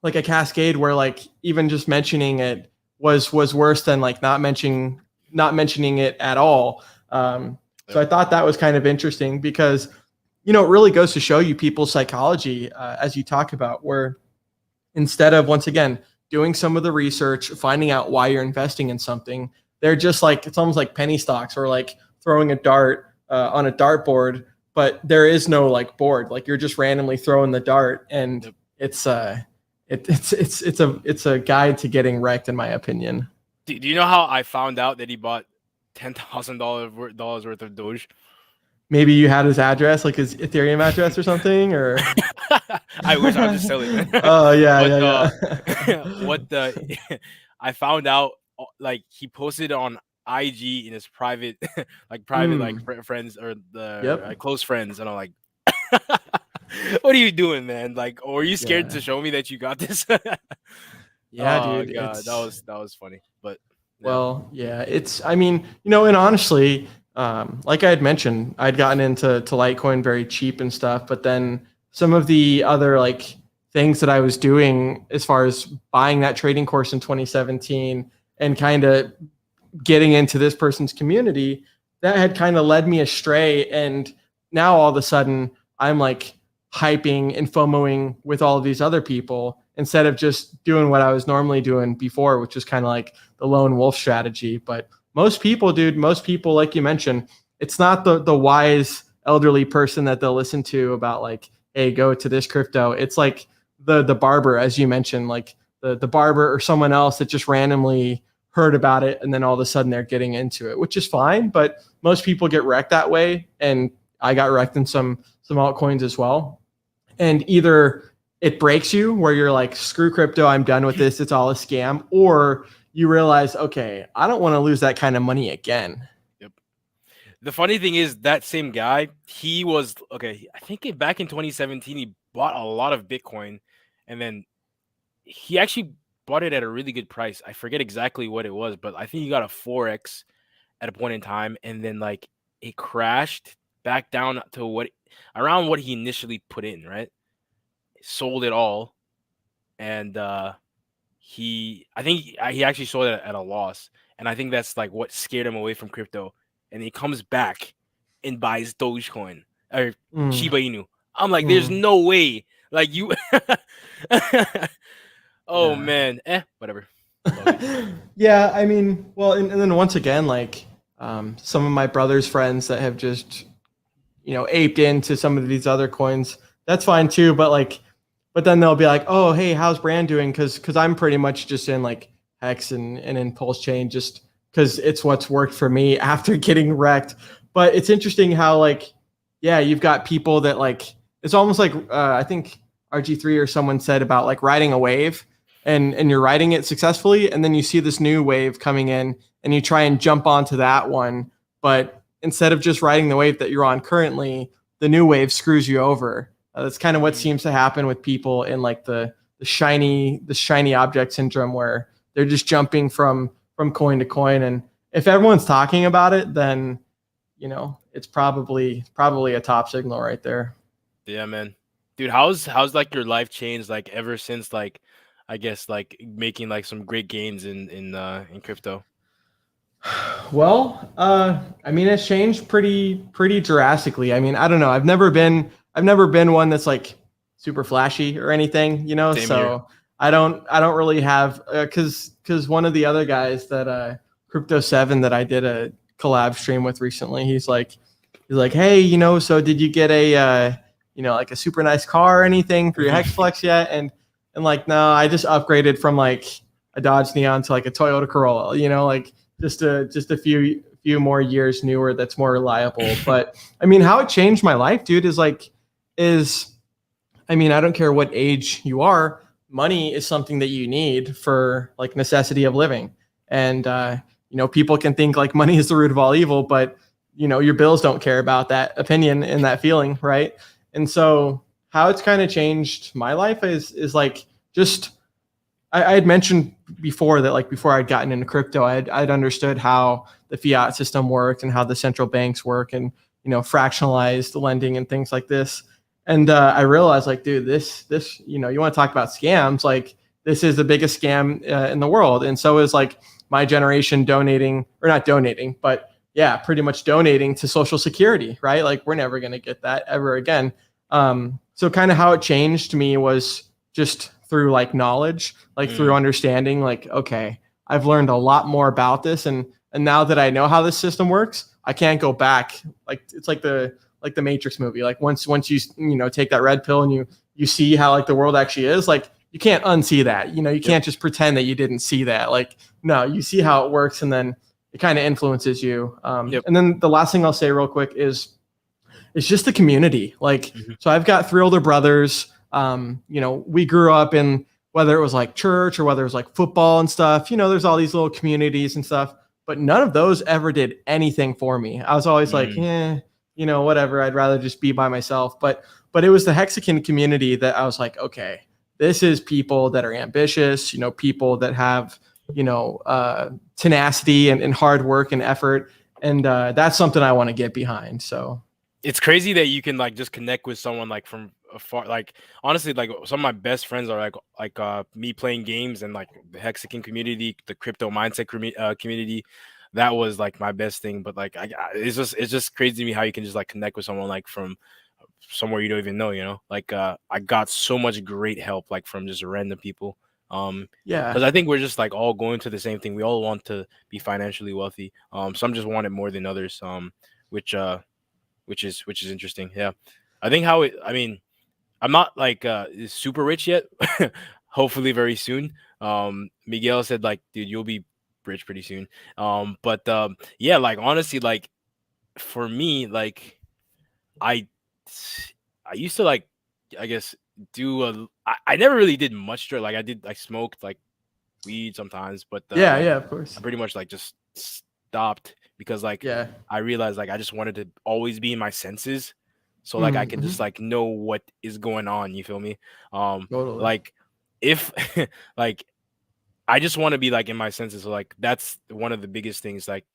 cascade where like even just mentioning it was worse than like not mentioning it at all. So I thought that was kind of interesting because, you know, it really goes to show you people's psychology, as you talk about, where instead of, once again, doing some of the research, finding out why you're investing in something, they're just like, it's almost like penny stocks or like throwing a dart on a dartboard, but there is no like board. Like you're just randomly throwing the dart, and it's a guide to getting wrecked, in my opinion. Do you know how I found out that he bought $10,000 worth of Doge? Maybe you had his address, like his Ethereum address or something, or I wish I was just selling it. Oh yeah, But, yeah. what the I found out like he posted on IG in his private friends or the Yep. close friends, and I'm like, what are you doing, man? Like, or are you scared Yeah. to show me that you got this? Yeah, Oh dude. God, that was funny. But yeah. Well, yeah, I mean, you know, and honestly, like I had mentioned, I'd gotten into Litecoin very cheap and stuff, but then some of the other like things that I was doing as far as buying that trading course in 2017 and kind of getting into this person's community, that had kind of led me astray. And now all of a sudden I'm like hyping and FOMOing with all of these other people instead of just doing what I was normally doing before, which is kind of like the lone wolf strategy. But most people, dude, like you mentioned, it's not the wise elderly person that they'll listen to about like, hey, go to this crypto. It's like the barber, as you mentioned, like the barber or someone else that just randomly heard about it, and then all of a sudden they're getting into it, which is fine. But most people get wrecked that way, and I got wrecked in some altcoins as well. And either it breaks you where you're like, screw crypto, I'm done with this, it's all a scam, or you realize, okay, I don't want to lose that kind of money again. Yep. The funny thing is that same guy, he was okay. I think back in 2017, he bought a lot of Bitcoin, and then he actually bought it at a really good price. I forget exactly what it was, but I think he got a 4x at a point in time, and then like it crashed back down to around what he initially put in, right? Sold it all, and I think he actually sold it at a loss, and I think that's like what scared him away from crypto. And he comes back and buys Dogecoin or Shiba Inu. I'm like, there's no way. Like you, oh Yeah. man, whatever. Yeah, I mean, well, and then once again, like some of my brother's friends that have just, you know, aped into some of these other coins, that's fine too. But then they'll be like, oh, hey, how's Bran doing? Because I'm pretty much just in like Hex and Impulse Chain just because it's what's worked for me after getting wrecked. But it's interesting how like, yeah, you've got people that like, it's almost like I think RG3 or someone said about like riding a wave and you're riding it successfully. And then you see this new wave coming in and you try and jump onto that one. But instead of just riding the wave that you're on currently, the new wave screws you over. That's kind of what seems to happen with people in like the shiny object syndrome, where they're just jumping from coin to coin. And if everyone's talking about it, then it's probably a top signal right there. Yeah, man. Dude, how's like your life changed like ever since like I guess like making like some great gains in crypto? Well, I mean, it's changed pretty drastically. I mean, I don't know. I've never been one that's like super flashy or anything, Same so here. I don't really have, cause one of the other guys that, Crypto 7 that I did a collab stream with recently, he's like, hey, so did you get a, like a super nice car or anything for your Hex Flex yet? And like, no, I just upgraded from like a Dodge Neon to like a Toyota Corolla, like just a few more years newer that's more reliable. But I mean, how it changed my life, dude, is I mean, I don't care what age you are, money is something that you need for like necessity of living. And people can think like money is the root of all evil, but your bills don't care about that opinion and that feeling, right? And so how it's kind of changed my life is like just I had mentioned before that like before I'd gotten into crypto, I'd understood how the fiat system worked and how the central banks work and fractionalized lending and things like this. And I realized like, dude, this you want to talk about scams, like this is the biggest scam in the world. And so is like my generation donating, or not donating, but yeah, pretty much donating to Social Security, right? Like we're never going to get that ever again. So kind of how it changed me was just through like knowledge, like through understanding, like, okay, I've learned a lot more about this. And now that I know how this system works, I can't go back. Like, it's like the Matrix movie. Like once you take that red pill and you see how like the world actually is, like you can't unsee that, you can't just pretend that you didn't see that. Like, no, you see how it works and then it kind of influences you. And then the last thing I'll say real quick is it's just the community. Like, so I've got 3 older brothers. We grew up in, whether it was like church or whether it was like football and stuff, there's all these little communities and stuff, but none of those ever did anything for me. I was always like, whatever, I'd rather just be by myself. But it was the Hexagon community that I was like, okay, this is people that are ambitious, people that have, tenacity and hard work and effort. And that's something I want to get behind. So it's crazy that you can like just connect with someone like from afar. Like honestly, like some of my best friends are like me playing games and like the Hexagon community, the crypto mindset community. That was like my best thing. But like it's just crazy to me how you can just like connect with someone like from somewhere you don't even know. Like I got so much great help like from just random people. Because I think we're just like all going to the same thing. We all want to be financially wealthy. Some just want it more than others. Which is interesting. Yeah. I think I mean, I'm not like super rich yet. Hopefully very soon. Miguel said like, dude, you'll be rich pretty soon. Yeah, like honestly, like for me, like I used to like, I guess I never really did much drug. Like I smoked like weed sometimes, but of course. I pretty much like just stopped because like I realized like I just wanted to always be in my senses, so like I can just like know what is going on. You feel me? Totally. Like if like I just want to be like in my senses. So like that's one of the biggest things like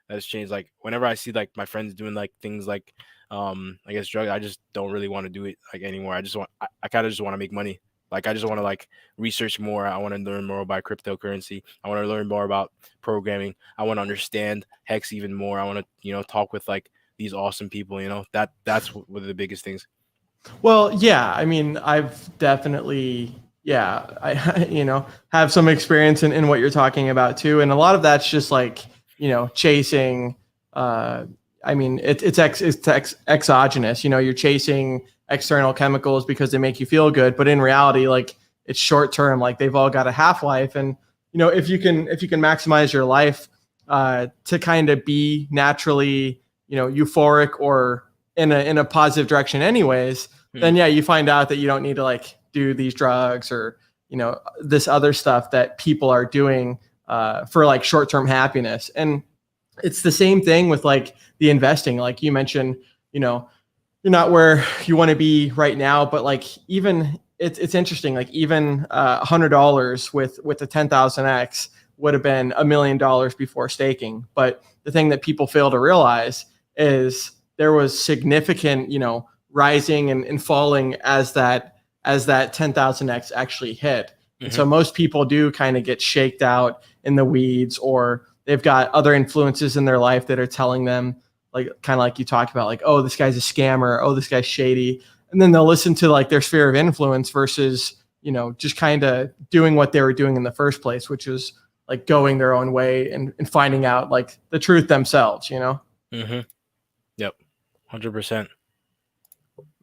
that's changed. Like whenever I see like my friends doing like things like I guess drugs, I just don't really want to do it like anymore. I kind of just want to make money. Like I just want to like research more. I want to learn more about cryptocurrency. I want to learn more about programming. I want to understand Hex even more. I want to talk with like these awesome people. That's one of the biggest things. Well, yeah, I mean, I've definitely, I have some experience in what you're talking about too. And a lot of that's just like, chasing, I mean, it's exogenous, you're chasing external chemicals because they make you feel good. But in reality, like it's short term, like they've all got a half-life. And, if you can maximize your life to kind of be naturally, euphoric or in a positive direction anyways, then yeah, you find out that you don't need to like do these drugs or, this other stuff that people are doing for like short-term happiness. And it's the same thing with like the investing, like you mentioned, you're not where you want to be right now, but like even it's interesting, like even $100 with the 10,000x would have been $1 million before staking. But the thing that people fail to realize is there was significant, rising and falling as that 10,000x actually hit. And so most people do kind of get shaked out in the weeds, or they've got other influences in their life that are telling them, like kind of like you talked about, like, oh, this guy's a scammer, oh, this guy's shady. And then they'll listen to like their sphere of influence versus, just kind of doing what they were doing in the first place, which is like going their own way and finding out like the truth themselves, Yep. 100%.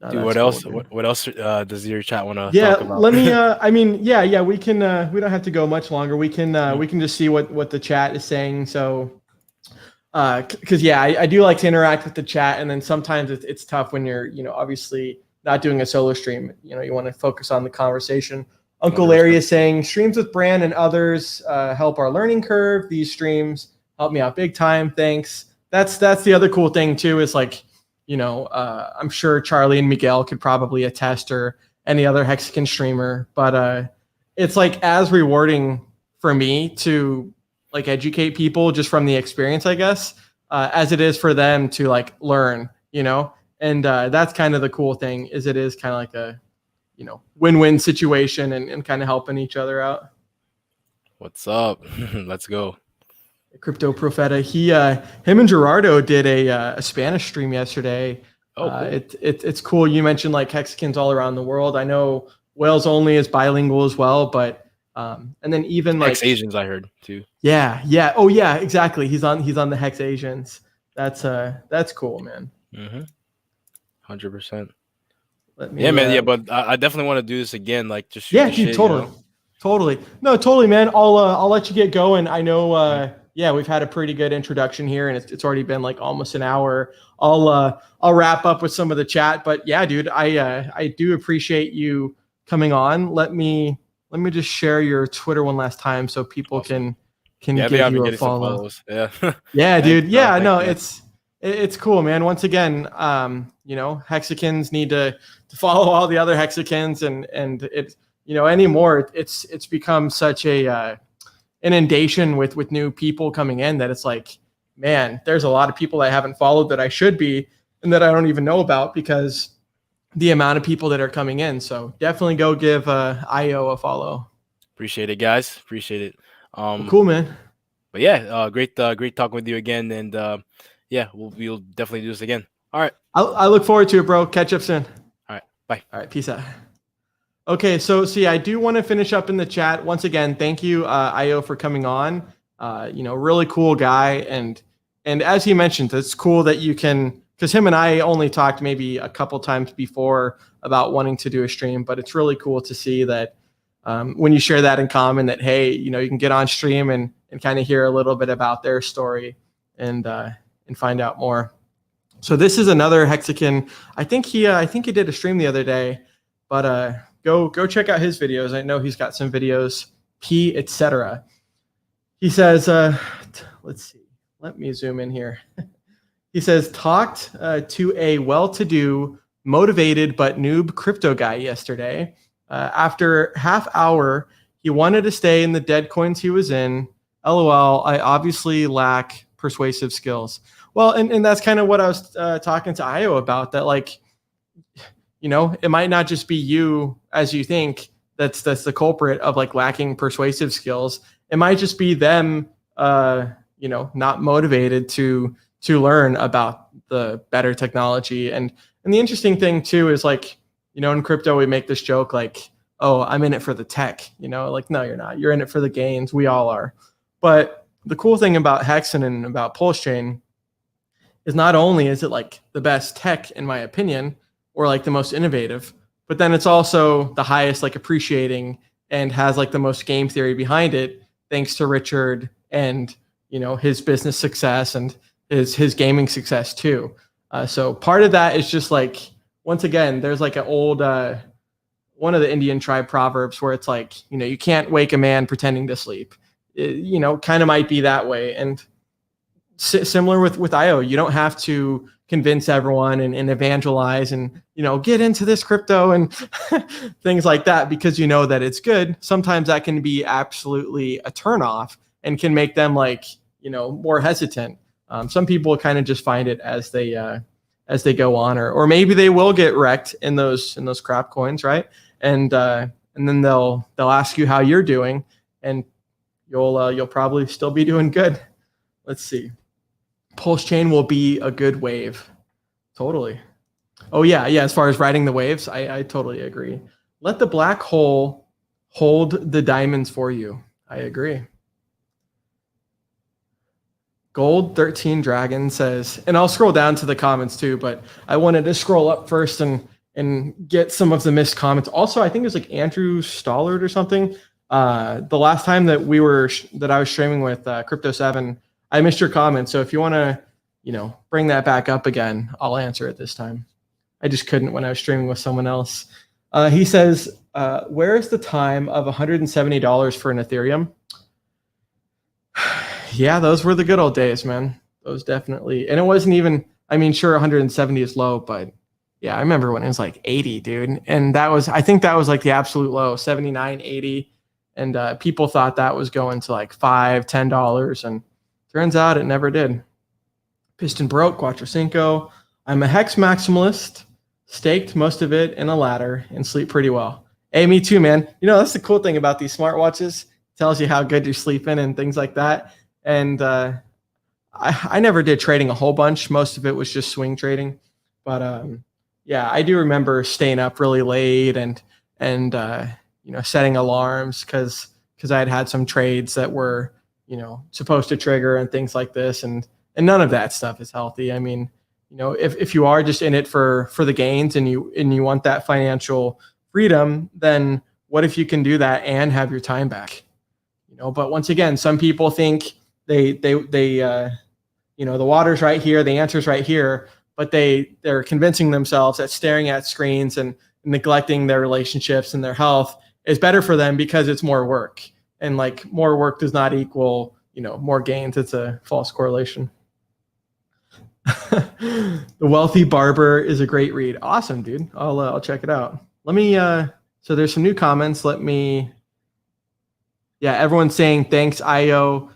No, Dude, what else? What else does your chat want to talk about? Let me. We can. We don't have to go much longer. We can. We can just see what the chat is saying. So, because I do like to interact with the chat, and then sometimes it's tough when you're obviously not doing a solo stream. You want to focus on the conversation. Uncle Larry is saying streams with Bran and others help our learning curve. These streams help me out big time. Thanks. That's the other cool thing too. Is like. I'm sure Charlie and Miguel could probably attest, or any other Hexagon streamer, but it's like as rewarding for me to like educate people just from the experience, I guess, as it is for them to like learn, and that's kind of the cool thing, is it is kind of like a, win-win situation and kind of helping each other out. What's up? Let's go. Crypto Profeta. Him and Gerardo did a Spanish stream yesterday. Oh, cool. It's cool. You mentioned like Hexagons all around the world. I know Wales only is bilingual as well, but and then even like Hex Asians, I heard too. Yeah. Oh yeah, exactly. He's on the Hex Asians. That's cool, man. 100%. Man. Yeah, but I definitely want to do this again. Like just dude, totally. No, totally, man. I'll let you get going. I know. We've had a pretty good introduction here, and it's already been like almost an hour. I'll wrap up with some of the chat, but yeah, dude, I do appreciate you coming on. Let me just share your Twitter one last time so people can give you a follow. Yeah, yeah, dude. Yeah, no, it's cool, man. Once again, Hexagons need to follow all the other Hexagons, and it's anymore. It's become such a inundation with new people coming in that it's like, man, there's a lot of people I haven't followed that I should be and that I don't even know about because the amount of people that are coming in. So definitely go give IO a follow. Appreciate it, guys. Appreciate it. Cool, man. But yeah, great talking with you again, and we'll definitely do this again. All right. I look forward to it, bro. Catch up soon. All right. Bye. All right. Peace out. Okay, so yeah, I do want to finish up in the chat. Once again, thank you, IO, for coming on. Really cool guy, and as he mentioned, it's cool that you can, because him and I only talked maybe a couple times before about wanting to do a stream, but it's really cool to see that when you share that in common, that hey, you can get on stream and kind of hear a little bit about their story and find out more. So this is another Hexagon. I think he did a stream the other day, but Go check out his videos. I know he's got some videos, etc. He says, let's see. Let me zoom in here. He says, talked to a well-to-do, motivated but noob crypto guy yesterday. After half hour, he wanted to stay in the dead coins he was in. LOL, I obviously lack persuasive skills. Well, and that's kind of what I was talking to IO about, that like, it might not just be you as you think that's the culprit of like lacking persuasive skills. It might just be them, not motivated to learn about the better technology. And the interesting thing too is like, in crypto, we make this joke like, oh, I'm in it for the tech, like, no, you're not. You're in it for the gains. We all are. But the cool thing about Hexen and about Pulse Chain is not only is it like the best tech, in my opinion, or like the most innovative, but then it's also the highest like appreciating and has like the most game theory behind it thanks to Richard and, you know, his business success and his gaming success too. So part of that is just like, once again, there's like an old, one of the Indian tribe proverbs where it's like, you know, you can't wake a man pretending to sleep. It, you know, kind of might be that way. And similar with IO, you don't have to convince everyone and evangelize and, you know, get into this crypto and things like that because you know that it's good. Sometimes that can be absolutely a turnoff and can make them like, you know, more hesitant. Some people kind of just find it as they go on, or maybe they will get wrecked in those crap coins, right? And then they'll ask you how you're doing, and you'll probably still be doing good. Let's see. Pulse chain will be a good wave. Totally. Oh yeah. As far as riding the waves, I totally agree. Let the black hole hold the diamonds for you. I agree. Gold 13 Dragon says, and I'll scroll down to the comments too, but I wanted to scroll up first and get some of the missed comments. Also, I think it was like Andrew Stollard or something. The last time that I was streaming with Crypto 7, I missed your comment. So if you want to, you know, bring that back up again, I'll answer it this time. I just couldn't when I was streaming with someone else. He says, where is the time of $170 for an Ethereum? Yeah, those were the good old days, man. Those definitely. And it wasn't even, I mean, sure, 170 is low, but yeah, I remember when it was like 80, dude. And I think that was like the absolute low, 79, 80. And people thought that was going to like $5, $10. And turns out it never did. Piston broke, Quattro Cinco. I'm a Hex maximalist, staked most of it in a ladder and sleep pretty well. Hey, me too, man. You know, that's the cool thing about these smartwatches. It tells you how good you're sleeping and things like that. And I never did trading a whole bunch. Most of it was just swing trading. But yeah, I do remember staying up really late and you know, setting alarms because I had some trades that were, you know, supposed to trigger and things like this. And none of that stuff is healthy. I mean, you know, if you are just in it for the gains and you want that financial freedom, then what if you can do that and have your time back? You know, but once again, some people think they you know, the water's right here, the answer's right here, but they're convincing themselves that staring at screens and neglecting their relationships and their health is better for them because it's more work. And like more work does not equal, you know, more gains. It's a false correlation. The Wealthy Barber is a great read. Awesome, dude. I'll check it out. Let me so there's some new comments. Yeah, everyone's saying thanks, IO.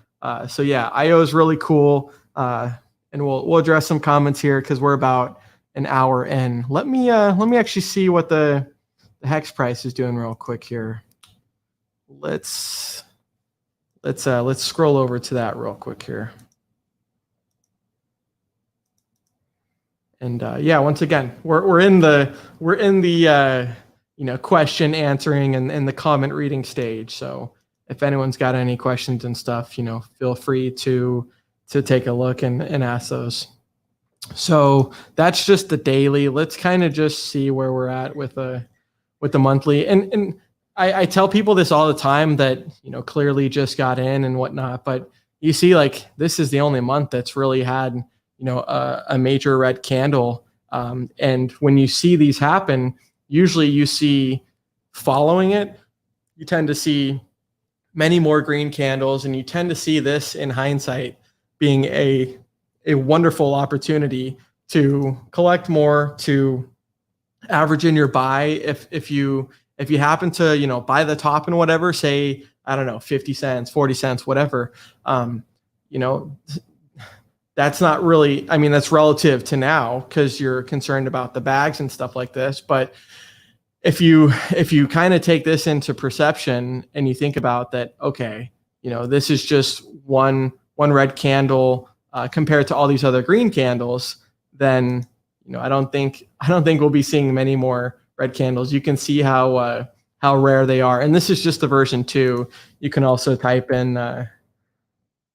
So yeah, IO is really cool. And we'll address some comments here because we're about an hour in. Let me actually see what the Hex price is doing real quick here. Let's scroll over to that real quick here. And yeah, once again, we're in the you know, question answering and the comment reading stage. So if anyone's got any questions and stuff, you know, feel free to take a look and ask those. So that's just the daily. Let's kind of just see where we're at with the monthly. And I tell people this all the time that, you know, clearly just got in and whatnot, but you see, like, this is the only month that's really had, you know, a major red candle. And when you see these happen, usually you see following it, you tend to see many more green candles, and you tend to see this in hindsight being a wonderful opportunity to collect more, to average in your buy. If you happen to, you know, buy the top and whatever, say, I don't know, 50 cents, 40 cents, whatever, you know, that's not really, I mean, that's relative to now because you're concerned about the bags and stuff like this. But if you kind of take this into perception and you think about that, okay, you know, this is just one red candle compared to all these other green candles, then, you know, I don't think we'll be seeing many more red candles. You can see how rare they are. And this is just the version 2. You can also type in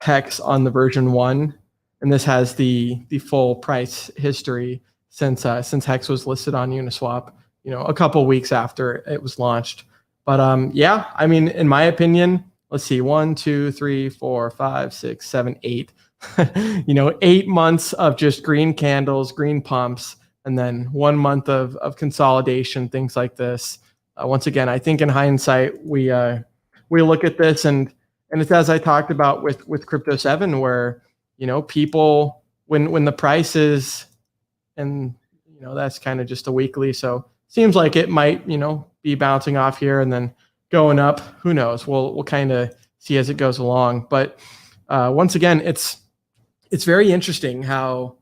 Hex on the version 1. And this has the full price history since Hex was listed on Uniswap, you know, a couple weeks after it was launched. But yeah, I mean, in my opinion, let's see, 1, 2, 3, 4, 5, 6, 7, 8. 8 months of just green candles, green pumps, and then 1 month of consolidation, things like this. Once again, I think in hindsight, we look at this and it's as I talked about with Crypto 7, where people when the price is, and that's kind of just a weekly, so seems like it might be bouncing off here and then going up. Who knows? We'll kind of see as it goes along. But once again, it's very interesting how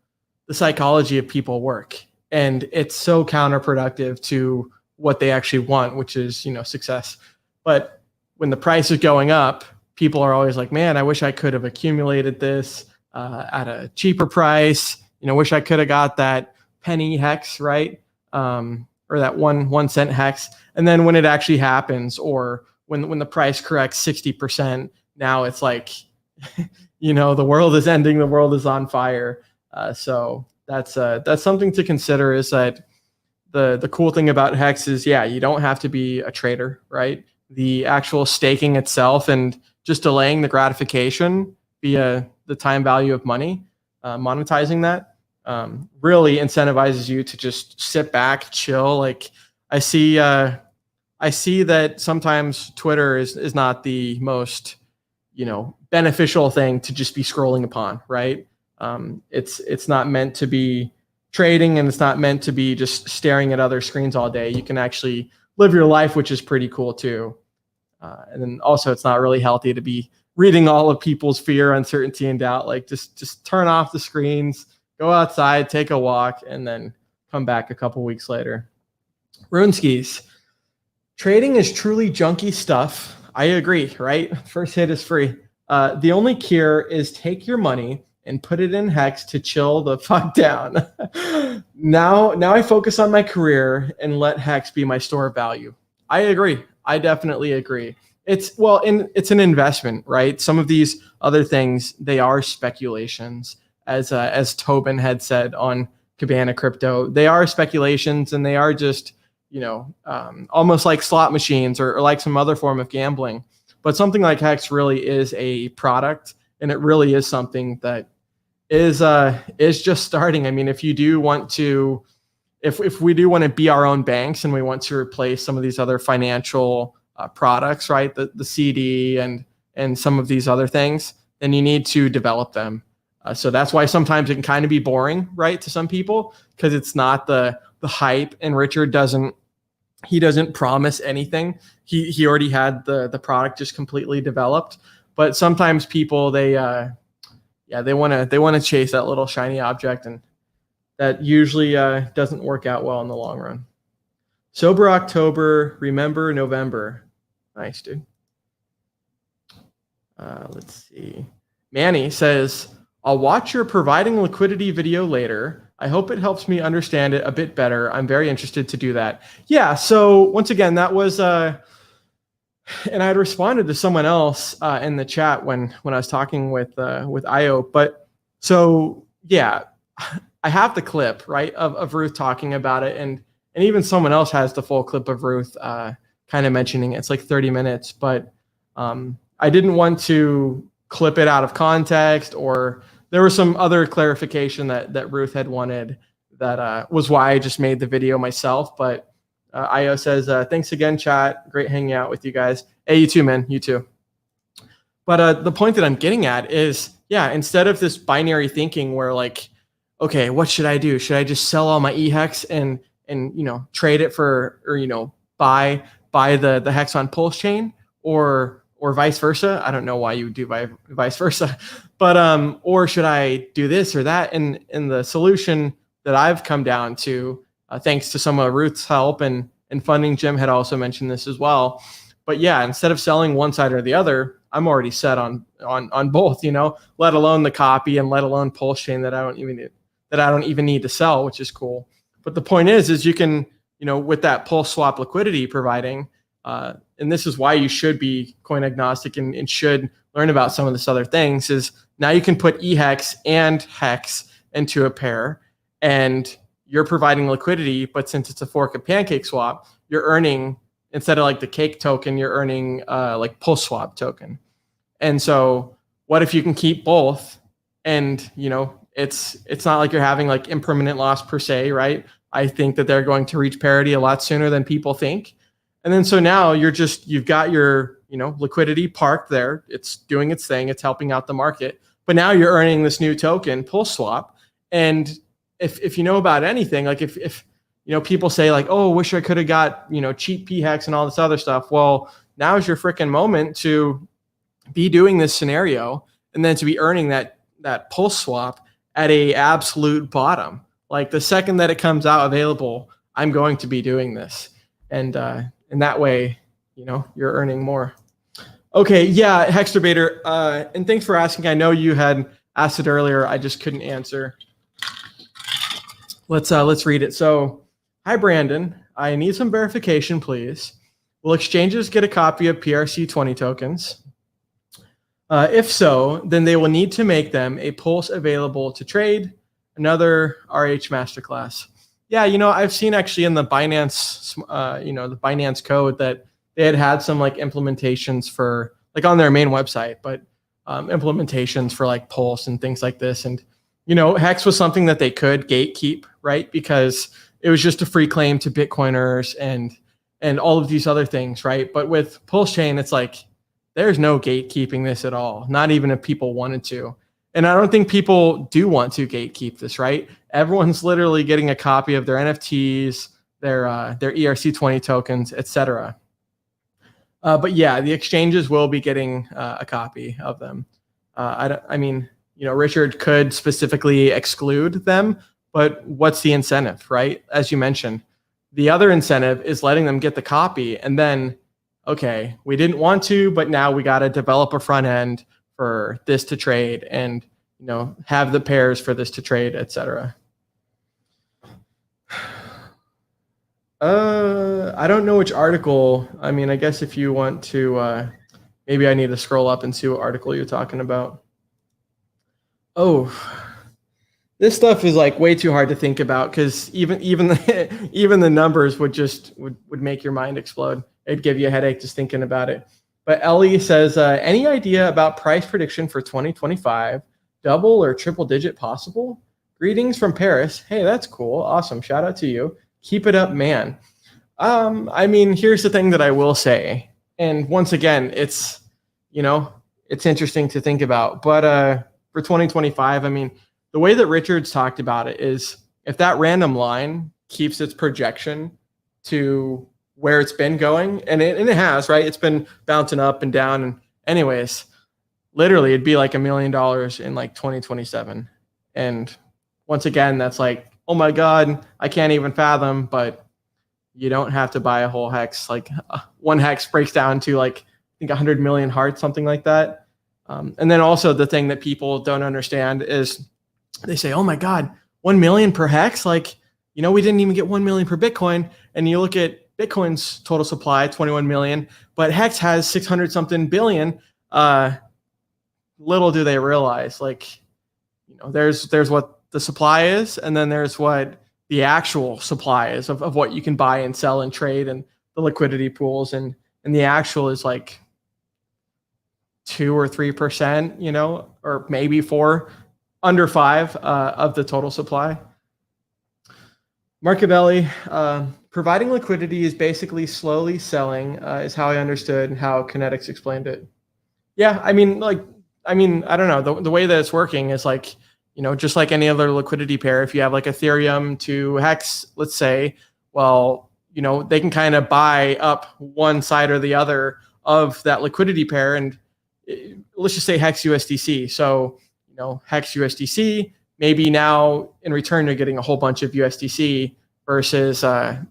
the psychology of people work, and it's so counterproductive to what they actually want, which is success. But when the price is going up, people are always like, man, I wish I could have accumulated this at a cheaper price. Wish I could have got that penny hex, right? Or that 1 cent hex. And then when it actually happens, or when the price corrects 60%, now it's like, the world is ending, the world is on fire. So that's something to consider, is that the cool thing about Hex is, you don't have to be a trader, right? The actual staking itself and just delaying the gratification via the time value of money, monetizing that, really incentivizes you to just sit back, chill. Like I see that sometimes Twitter is not the most, beneficial thing to just be scrolling upon, right? It's not meant to be trading, and it's not meant to be just staring at other screens all day. You can actually live your life, which is pretty cool too. And then also, it's not really healthy to be reading all of people's fear, uncertainty, and doubt. Like just turn off the screens, go outside, take a walk, and then come back a couple weeks later. Runeskis. Trading is truly junky stuff. I agree, right? First hit is free. The only cure is take your money and put it in Hex to chill the fuck down. Now I focus on my career and let Hex be my store of value. I agree. I definitely agree. It's an investment, right? Some of these other things, they are speculations, as Tobin had said on Cabana Crypto. They are speculations, and they are just almost like slot machines or like some other form of gambling. But something like Hex really is a product, and it really is something that is just starting. I mean, if you do want to, if we do want to be our own banks and we want to replace some of these other financial products, right, the CD and some of these other things, then you need to develop them. So that's why sometimes it can kind of be boring, right, to some people, because it's not the hype. And Richard doesn't promise anything. He already had the product just completely developed. But sometimes people they want to chase that little shiny object, and that usually doesn't work out well in the long run. Sober October, remember November. Nice, dude. Let's see. Manny says, I'll watch your providing liquidity video later. I hope it helps me understand it a bit better. I'm very interested to do that. Yeah, so once again, that was, and I had responded to someone else in the chat when I was talking with IO. But so, yeah, I have the clip, right, of Ruth talking about it. And even someone else has the full clip of Ruth kind of mentioning it. It's like 30 minutes. But I didn't want to clip it out of context, or there was some other clarification that Ruth had wanted. That was why I just made the video myself. But IO says, thanks again, chat. Great hanging out with you guys. Hey, you too, man. You too. But the point that I'm getting at is, instead of this binary thinking where like, okay, what should I do? Should I just sell all my eHex and trade it for, or buy the Hex on Pulse chain, or vice versa? I don't know why you would do vice versa, but or should I do this or that? And the solution that I've come down to, thanks to some of Ruth's help and funding, Jim had also mentioned this as well. But instead of selling one side or the other, I'm already set on both. Let alone the copy, and let alone Pulse chain that I don't even need to sell, which is cool. But the point is you can, with that Pulse swap liquidity providing, and this is why you should be coin agnostic and should learn about some of this other things, is now you can put eHex and Hex into a pair, and you're providing liquidity, but since it's a fork of PancakeSwap, you're earning instead of like the cake token, you're earning like pulse swap token. And so what if you can keep both? And it's not like you're having like impermanent loss per se, right? I think that they're going to reach parity a lot sooner than people think. And then so now you've got your liquidity parked there. It's doing its thing. It's helping out the market. But now you're earning this new token, pulse swap. And if you know about anything, like if people say like, oh, wish I could have got cheap P-Hex and all this other stuff. Well, now is your freaking moment to be doing this scenario and then to be earning that pulse swap at a absolute bottom. Like the second that it comes out available, I'm going to be doing this. And in that way, you're earning more. Okay, yeah, Hexterbator, and thanks for asking. I know you had asked it earlier. I just couldn't answer. Let's read it. So, hi Brandon, I need some verification, please. Will exchanges get a copy of PRC20 tokens? If so, then they will need to make them a pulse available to trade. Another RH masterclass. Yeah, I've seen actually in the Binance, the Binance code that they had some like implementations for like on their main website, but implementations for like pulse and things like this. And Hex was something that they could gatekeep, right? Because it was just a free claim to Bitcoiners and all of these other things, right? But with Pulse Chain, it's like there's no gatekeeping this at all, not even if people wanted to. And I don't think people do want to gatekeep this, right? Everyone's literally getting a copy of their NFTs, their ERC20 tokens, etc. But yeah, the exchanges will be getting a copy of them. Richard could specifically exclude them, but what's the incentive, right? As you mentioned, the other incentive is letting them get the copy and then, okay, we didn't want to, but now we got to develop a front end for this to trade and, have the pairs for this to trade, etc. I don't know which article. I mean, I guess if you want to, maybe I need to scroll up and see what article you're talking about. Oh, this stuff is like way too hard to think about because even the numbers would make your mind explode. It'd give you a headache just thinking about it. But Ellie says, any idea about price prediction for 2025? Double or triple digit possible? Greetings from Paris. Hey, that's cool. Awesome. Shout out to you. Keep it up, man. Here's the thing that I will say. And once again, it's interesting to think about. But for 2025, the way that Richard's talked about it is if that random line keeps its projection to where it's been going, and it has, right? It's been bouncing up and down. And anyways, literally it'd be like $1 million in like 2027. And once again, that's like, oh my God, I can't even fathom, but you don't have to buy a whole hex. Like one hex breaks down to like, I think 100 million hearts, something like that. And then also the thing that people don't understand is they say, oh my God, 1 million per hex. Like, we didn't even get 1 million per Bitcoin. And you look at Bitcoin's total supply, 21 million, but Hex has 600 something billion. Little do they realize, like, there's what the supply is, and then there's what the actual supply is of what you can buy and sell and trade and the liquidity pools. And the actual is like 2 or 3%, or maybe 4, under 5 of the total supply. Marcavelli, providing liquidity is basically slowly selling, is how I understood how Kinetics explained it. Yeah, I don't know. The way that it's working is like, just like any other liquidity pair, if you have like Ethereum to Hex, let's say, well, they can kind of buy up one side or the other of that liquidity pair. And let's just say Hex USDC. So, Hex USDC, maybe now in return, you're getting a whole bunch of USDC versus the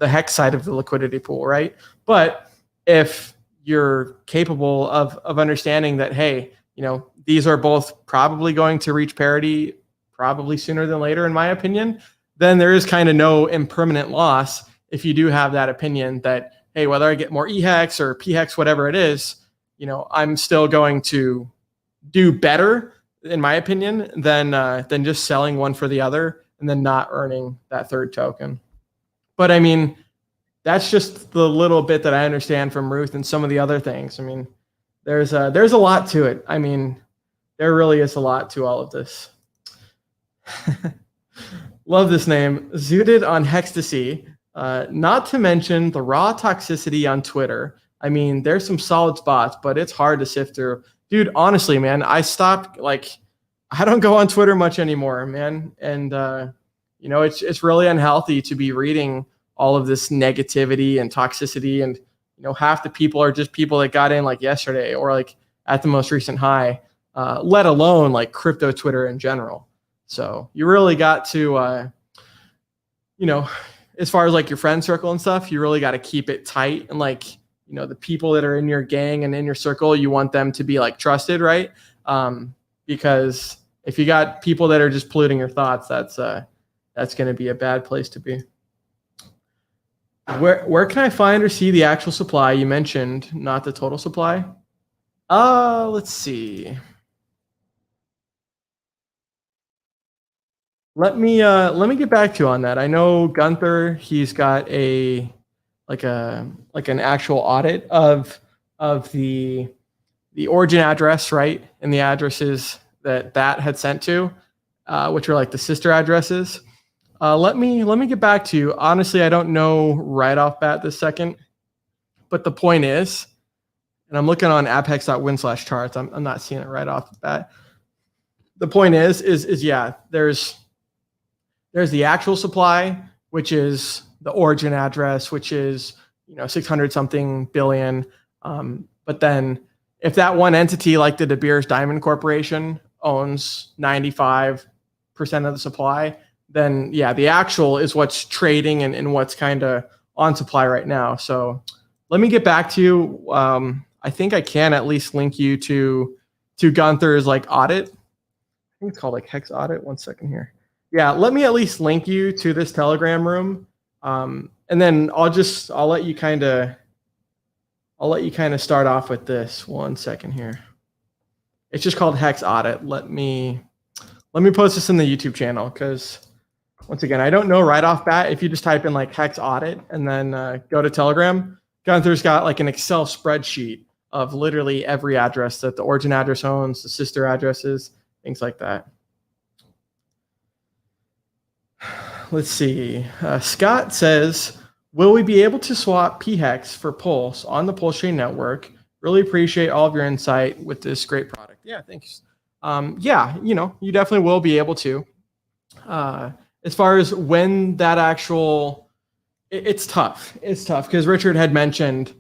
Hex side of the liquidity pool, right? But if you're capable of understanding that, hey, these are both probably going to reach parity probably sooner than later, in my opinion, then there is kind of no impermanent loss if you do have that opinion that, hey, whether I get more EHEX or PHEX, whatever it is, I'm still going to do better, in my opinion, than just selling one for the other and then not earning that third token. But that's just the little bit that I understand from Ruth and some of the other things. I mean, there's a lot to it. I mean, there really is a lot to all of this. Love this name. Zooted on Hex DCC. Not to mention the raw toxicity on Twitter. I mean, there's some solid spots, but it's hard to sift through. Dude, honestly, man, I stopped, like, I don't go on Twitter much anymore, man. And, you know, it's really unhealthy to be reading all of this negativity and toxicity. And, you know, half the people are just people that got in like yesterday or like at the most recent high, let alone like crypto Twitter in general. So you really got to, you know, as far as like your friend circle and stuff, you really got to keep it tight. And like, you know, the people that are in your gang and in your circle, you want them to be like trusted, right? Because if you got people that are just polluting your thoughts, that's going to be a bad place to be. Where can I find or see the actual supply? You mentioned not the total supply. Let's see. Let me get back to you on that. I know Gunther, he's got an actual audit of the origin address, right? And the addresses that had sent to, which are like the sister addresses. Let me get back to you. Honestly, I don't know right off bat this second, but the point is, and I'm looking on apphex.win/charts. I'm not seeing it right off the bat. The point is yeah, there's the actual supply, which is the origin address, which is, you know, 600 something billion. But then if that one entity like the De Beers Diamond Corporation owns 95% of the supply, then yeah, the actual is what's trading and what's kind of on supply right now. So let me get back to you. I think I can at least link you to Gunther's like audit. I think it's called like Hex Audit. One second here. Yeah, let me at least link you to this Telegram room. And then I'll let you kind of start off with this. One second here. It's just called Hex Audit. Let me post this in the YouTube channel, because once again, I don't know right off bat. If you just type in like Hex Audit and then go to Telegram, Gunther's got like an Excel spreadsheet of literally every address that the origin address owns, the sister addresses, things like that. Let's see. Scott says, will we be able to swap PHEX for Pulse on the Pulse Chain network? Really appreciate all of your insight with this great product. Yeah, thanks. Yeah, you know, you definitely will be able to. As far as when that actual, it's tough. It's tough because Richard had mentioned,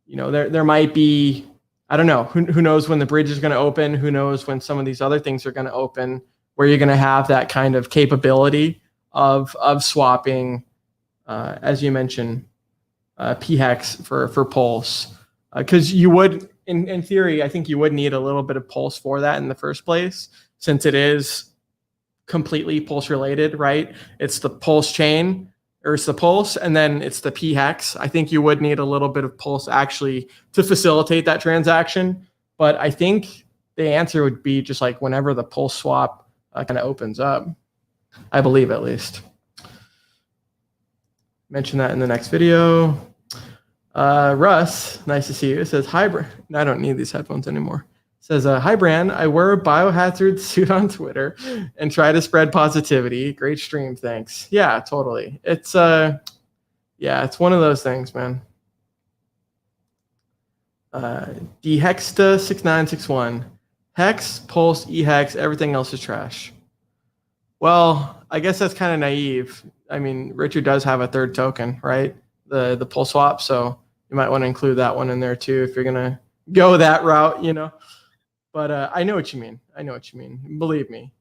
you know, there might be, I don't know, who knows when the bridge is going to open? Who knows when some of these other things are going to open, where you're going to have that kind of capability of swapping, as you mentioned, PHEX for Pulse. Because you would, in theory, I think you would need a little bit of Pulse for that in the first place, since it is completely Pulse related, right? It's the Pulse chain, or it's the Pulse, and then it's the PHEX. I think you would need a little bit of Pulse actually to facilitate that transaction. But I think the answer would be just like whenever the Pulse swap kind of opens up, I believe at least. Mention that in the next video. Russ, nice to see you. It says, hi, Bran. I don't need these headphones anymore. It says, hi, Bran. I wear a biohazard suit on Twitter and try to spread positivity. Great stream, thanks. Yeah, totally. It's yeah, it's one of those things, man. Dhexta6961. Hex, Pulse, eHex, everything else is trash. Well, I guess that's kind of naive. I mean, Richard does have a third token, right? The Pulse swap, so you might want to include that one in there too if you're gonna go that route, you know. But I know what you mean. I know what you mean. Believe me.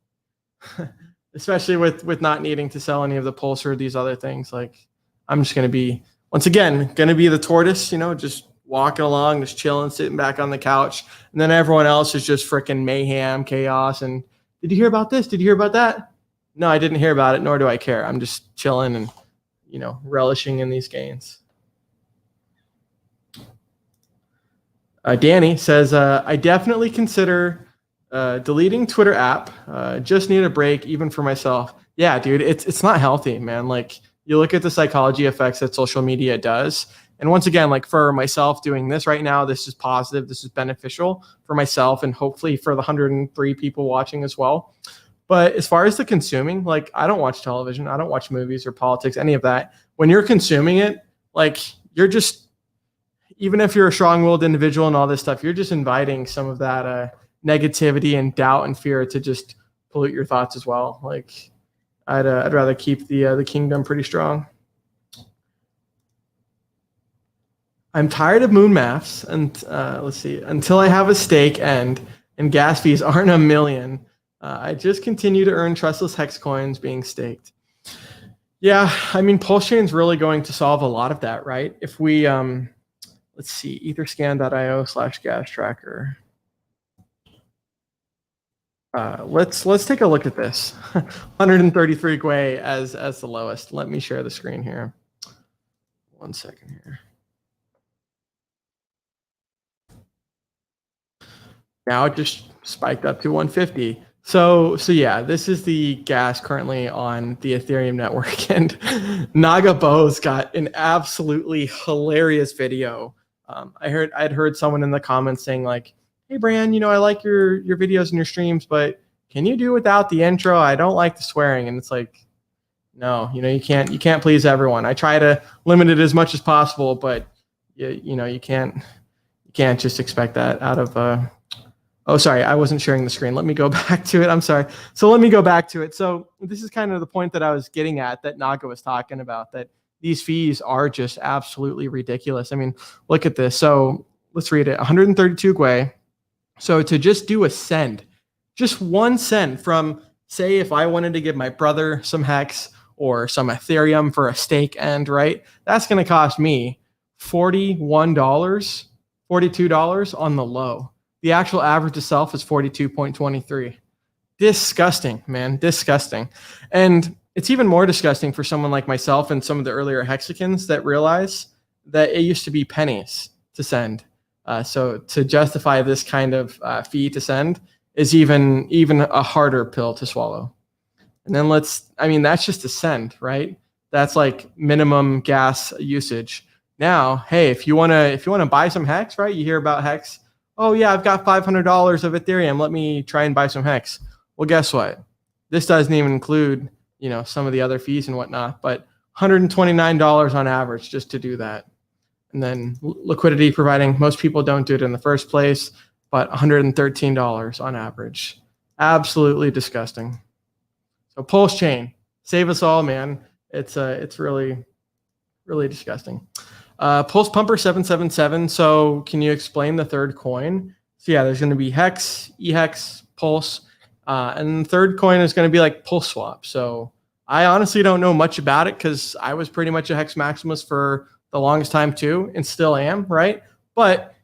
Especially with not needing to sell any of the Pulse or these other things. Like, I'm just gonna be, once again, gonna be the tortoise, you know, just walking along, just chilling, sitting back on the couch, and then everyone else is just freaking mayhem, chaos. And did you hear about this? Did you hear about that? No, I didn't hear about it, nor do I care. I'm just chilling and, you know, relishing in these gains. Danny says, I definitely consider deleting Twitter app. Just need a break, even for myself. Yeah, dude, it's not healthy, man. Like, you look at the psychology effects that social media does. And once again, like for myself doing this right now, this is positive. This is beneficial for myself and hopefully for the 103 people watching as well. But as far as the consuming, like I don't watch television, I don't watch movies or politics, any of that. When you're consuming it, like you're just, even if you're a strong-willed individual and all this stuff, you're just inviting some of that negativity and doubt and fear to just pollute your thoughts as well. Like I'd rather keep the kingdom pretty strong. I'm tired of moon maths, and let's see, until I have a stake and gas fees aren't a million. I just continue to earn trustless hex coins being staked. Yeah, I mean, Pulse Chain's really going to solve a lot of that, right? If we, let's see, etherscan.io/gas tracker. Let's take a look at this. 133 Gwei as the lowest. Let me share the screen here. 1 second here. Now it just spiked up to 150. So yeah, this is the gas currently on the Ethereum network, and Nagabo's got an absolutely hilarious video. I'd heard someone in the comments saying like, "Hey Bran, I like your videos and your streams, but can you do without the intro? I don't like the swearing." And it's like, no, you can't please everyone. I try to limit it as much as possible, but you can't just expect that out of Oh, sorry, I wasn't sharing the screen. Let me go back to it. I'm sorry. So let me go back to it. So this is kind of the point that I was getting at, that Naga was talking about, that these fees are just absolutely ridiculous. I mean, look at this. So let's read it. 132 Gwei. So to just do a send, just 1 cent from, say, if I wanted to give my brother some Hex or some Ethereum for a stake end, right? That's going to cost me $41, $42 on the low. The actual average itself is 42.23. Disgusting, man, disgusting. And it's even more disgusting for someone like myself and some of the earlier Hexicans that realize that it used to be pennies to send. So to justify this kind of fee to send is even a harder pill to swallow. And then that's just a send, right? That's like minimum gas usage. Now, hey, if you wanna buy some Hex, right? You hear about Hex. Oh yeah, I've got $500 of Ethereum. Let me try and buy some Hex. Well, guess what? This doesn't even include, some of the other fees and whatnot, but $129 on average just to do that. And then liquidity providing, most people don't do it in the first place, but $113 on average. Absolutely disgusting. So Pulse Chain, save us all, man. It's really, really disgusting. Pulse Pumper 777. So can you explain the third coin? So yeah, there's going to be Hex, eHex, Pulse, and the third coin is going to be like Pulse Swap. So I honestly don't know much about it because I was pretty much a Hex maximalist for the longest time too, and still am, right? But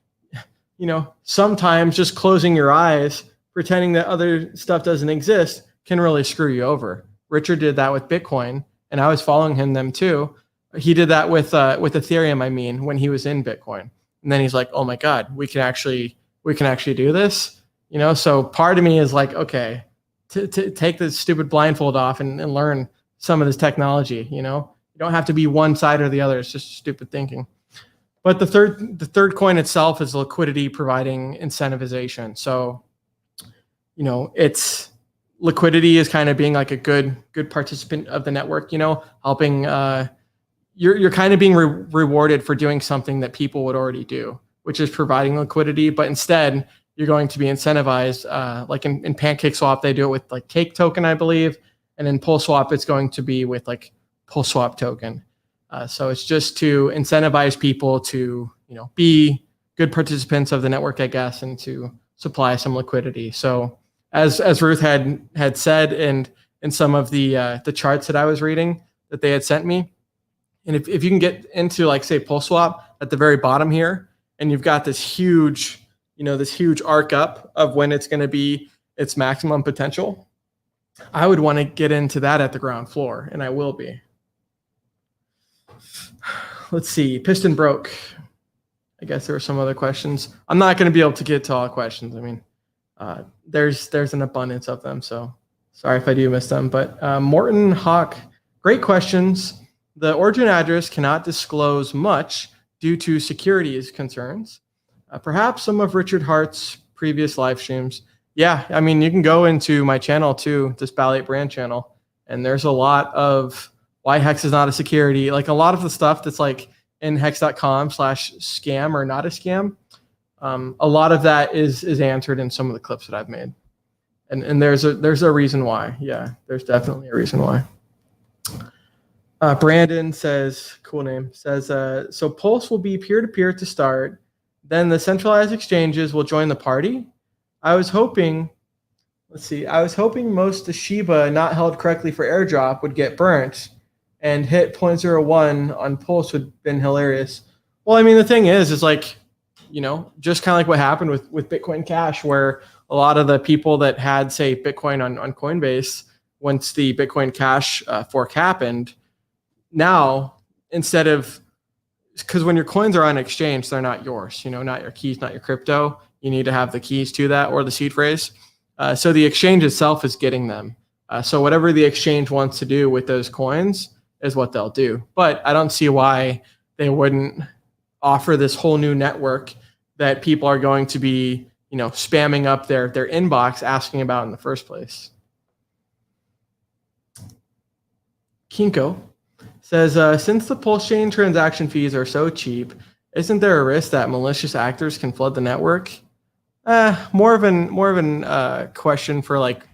sometimes just closing your eyes, pretending that other stuff doesn't exist, can really screw you over. Richard did that with Bitcoin, and I was following them too. He did that with Ethereum, when he was in Bitcoin. And then he's like, oh my God, we can actually do this. So part of me is like, okay, to take the stupid blindfold off and learn some of this technology. You don't have to be one side or the other. It's just stupid thinking. But the third coin itself is liquidity providing incentivization. So, it's liquidity is kind of being like a good participant of the network, helping, you're kind of being rewarded for doing something that people would already do, which is providing liquidity. But instead, you're going to be incentivized. Like in Pancake Swap, they do it with like Cake Token, I believe. And in Pulse Swap, it's going to be with like Pulse Swap Token. So it's just to incentivize people to, be good participants of the network, I guess, and to supply some liquidity. So as Ruth had said, and in some of the charts that I was reading that they had sent me, and if you can get into like say Pulse Swap at the very bottom here, and you've got this huge arc up of when it's going to be its maximum potential, I would want to get into that at the ground floor, and I will be. Let's see, Piston broke. I guess there were some other questions. I'm not going to be able to get to all the questions. I mean, there's an abundance of them, so sorry if I do miss them. But Morton Hawk, great questions. The origin address cannot disclose much due to security concerns. Perhaps some of Richard Hart's previous live streams. Yeah, I mean, you can go into my channel too, this BallietBran channel, and there's a lot of why Hex is not a security. Like a lot of the stuff that's like in hex.com/scam or not a scam. A lot of that is answered in some of the clips that I've made. And there's a reason why. Yeah, there's definitely a reason why. Brandon says, cool name, says, so Pulse will be peer-to-peer to start. Then the centralized exchanges will join the party. I was hoping most Shiba not held correctly for airdrop would get burnt, and hit 0.01 on Pulse would have been hilarious. Well, I mean, the thing is like, you know, just kind of like what happened with Bitcoin Cash, where a lot of the people that had, say, Bitcoin on Coinbase, once the Bitcoin Cash fork happened, now instead of, because when your coins are on exchange, they're not yours, you know, not your keys, not your crypto. You need to have the keys to that or the seed phrase. So the exchange itself is getting them. So whatever the exchange wants to do with those coins is what they'll do. But I don't see why they wouldn't offer this whole new network that people are going to be, you know, spamming up their inbox asking about in the first place. Kinko says, since the Pulse Chain transaction fees are so cheap, isn't there a risk that malicious actors can flood the network? More of an question for like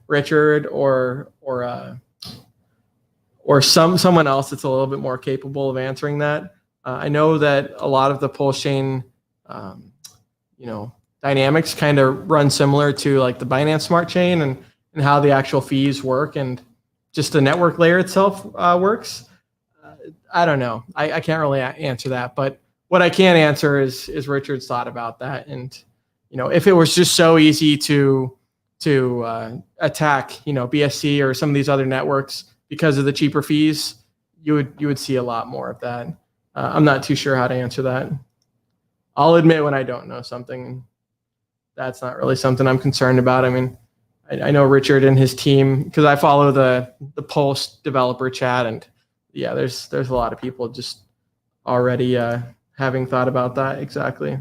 Richard or someone else that's a little bit more capable of answering that. I know that a lot of the Pulse Chain, you know, dynamics kind of run similar to like the Binance Smart Chain and how the actual fees work and just the network layer itself works. I don't know. I can't really answer that, but what I can answer is Richard's thought about that. And, you know, if it was just so easy to attack, you know, BSC or some of these other networks because of the cheaper fees, you would see a lot more of that. I'm not too sure how to answer that. I'll admit when I don't know something, that's not really something I'm concerned about. I mean, I know Richard and his team, because I follow the Pulse developer chat, and yeah, there's a lot of people just already having thought about that exactly.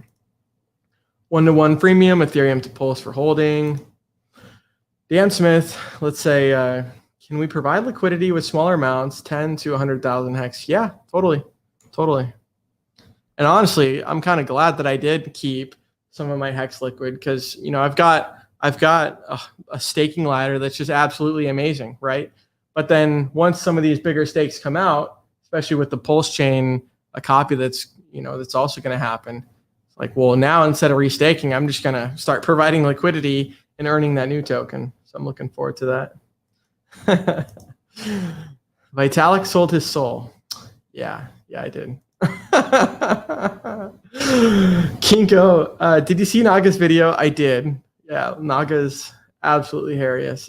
1-to-1 freemium, Ethereum to Pulse for holding. Dan Smith, let's say, can we provide liquidity with smaller amounts, 10 to 100,000 hex? Yeah, totally. And honestly, I'm kind of glad that I did keep some of my hex liquid because, you know, I've got a staking ladder that's just absolutely amazing, right? But then once some of these bigger stakes come out, especially with the Pulse chain, a copy that's, you know, that's also going to happen. It's like, well, now instead of restaking, I'm just going to start providing liquidity and earning that new token. So I'm looking forward to that. Vitalik sold his soul. Yeah, I did. Kinko, did you see Naga's video? I did. Yeah, Naga's absolutely hilarious.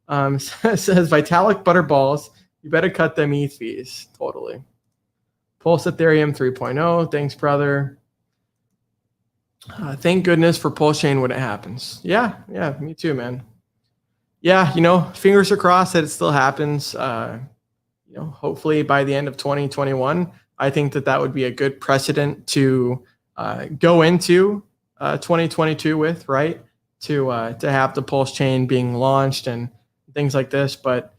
Says Vitalik butterballs, you better cut them ETH fees. Totally. Pulse Ethereum 3.0. Thanks, brother. Thank goodness for Pulse Chain when it happens. Yeah, me too, man. Yeah, you know, fingers are crossed that it still happens. You know, hopefully by the end of 2021, I think that would be a good precedent to go into 2022 with, right? To have the Pulse chain being launched and things like this, but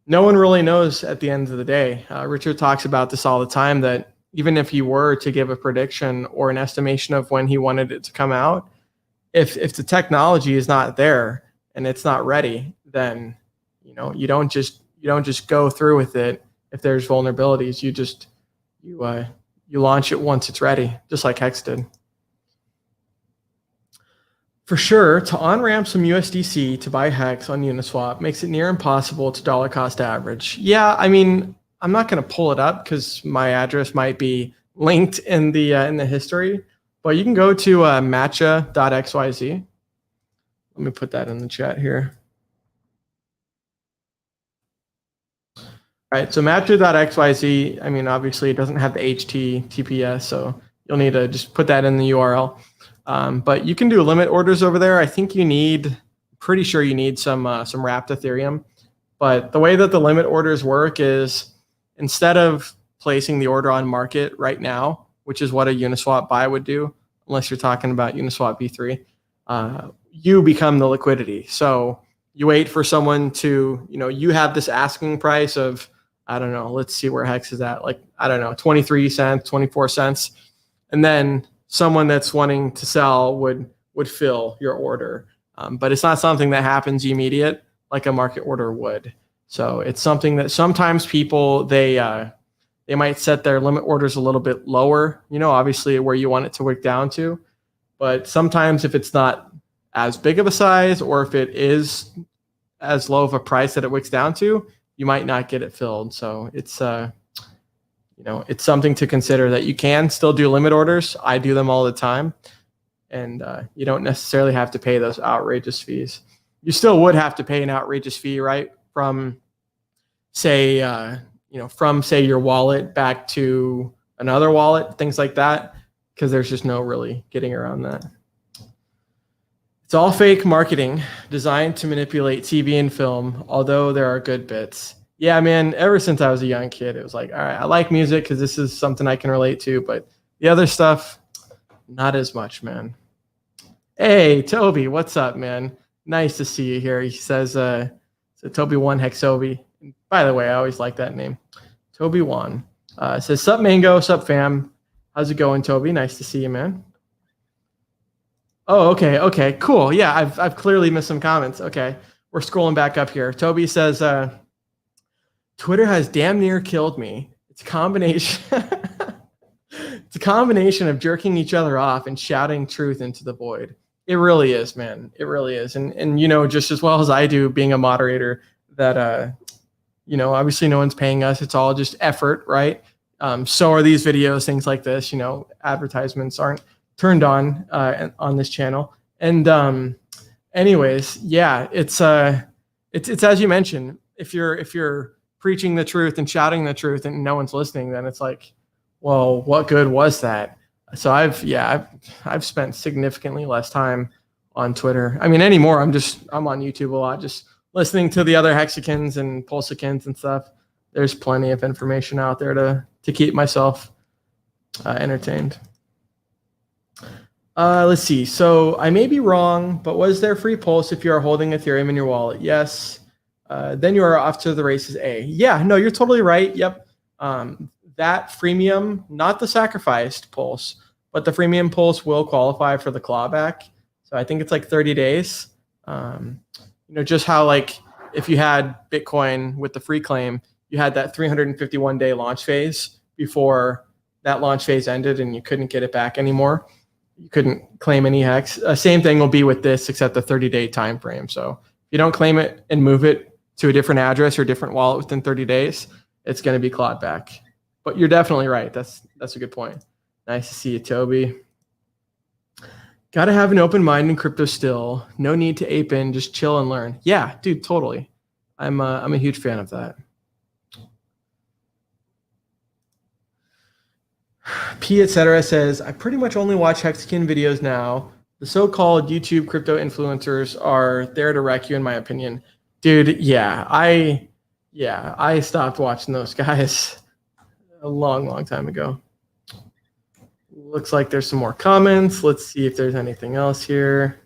no one really knows at the end of the day. Richard talks about this all the time, that even if he were to give a prediction or an estimation of when he wanted it to come out, if the technology is not there and it's not ready, then, you know, you don't just go through with it. If there's vulnerabilities, you launch it once it's ready, just like Hex did. For sure, to on-ramp some USDC to buy Hex on Uniswap makes it near impossible to dollar cost average. Yeah, I mean, I'm not going to pull it up because my address might be linked in the history, but you can go to matcha.xyz. Let me put that in the chat here. All right, so matcha.xyz, I mean, obviously it doesn't have the HTTPS, so you'll need to just put that in the URL. But you can do limit orders over there. I think pretty sure you need some wrapped Ethereum. But the way that the limit orders work is instead of placing the order on market right now, which is what a Uniswap buy would do, unless you're talking about Uniswap V3, you become the liquidity. So you wait for someone to, you have this asking price of, I don't know, let's see where Hex is at, like, I don't know, 23 cents, 24 cents. And then someone that's wanting to sell would fill your order. But it's not something that happens immediate like a market order would. So it's something that sometimes people, they might set their limit orders a little bit lower, obviously where you want it to wick down to. But sometimes if it's not as big of a size, or if it is as low of a price that it wicks down to, you might not get it filled. So it's it's something to consider, that you can still do limit orders. I do them all the time, and you don't necessarily have to pay those outrageous fees. You still would have to pay an outrageous fee, right? From say your wallet back to another wallet, things like that, because there's just no really getting around that. It's all fake marketing designed to manipulate TV and film, although there are good bits. Yeah, man, ever since I was a young kid, it was like, all right, I like music because this is something I can relate to, but the other stuff, not as much, man. Hey, Toby, what's up, man? Nice to see you here. He says, so Toby1 Hexobi. By the way, I always like that name. Toby1 says, sup, Mango, sup, fam. How's it going, Toby? Nice to see you, man. Oh, okay, cool. Yeah, I've clearly missed some comments. Okay, we're scrolling back up here. Toby says, Twitter has damn near killed me. It's a combination. It's a combination of jerking each other off and shouting truth into the void. It really is, man. It really is. And just as well as I do being a moderator, that obviously no one's paying us. It's all just effort, right? So are these videos, things like this. Advertisements aren't turned on this channel. And anyways, yeah, it's as you mentioned. If you're preaching the truth and shouting the truth and no one's listening, then it's like, well, what good was that? So I've spent significantly less time on Twitter. I mean, anymore, I'm on YouTube a lot, just listening to the other Hexicans and Pulsicans and stuff. There's plenty of information out there to keep myself entertained. Let's see. So I may be wrong, but was there free Pulse if you are holding Ethereum in your wallet? Yes. Then you are off to the races. Yeah, no, you're totally right. Yep. That freemium, not the sacrificed Pulse, but the freemium Pulse will qualify for the clawback. So I think it's like 30 days. Just how like if you had Bitcoin with the free claim, you had that 351-day launch phase before that launch phase ended and you couldn't get it back anymore. You couldn't claim any Hex. Same thing will be with this, except the 30-day time frame. So if you don't claim it and move it to a different address or different wallet within 30 days, it's going to be clawed back. But you're definitely right. That's a good point. Nice to see you, Toby. Got to have an open mind in crypto still. No need to ape in, just chill and learn. Yeah, dude, totally. I'm a huge fan of that. P etc. says, I pretty much only watch Hexican videos now. The so-called YouTube crypto influencers are there to wreck you, in my opinion. Dude, yeah, I stopped watching those guys a long time ago. Looks like there's some more comments. Let's see if there's anything else here.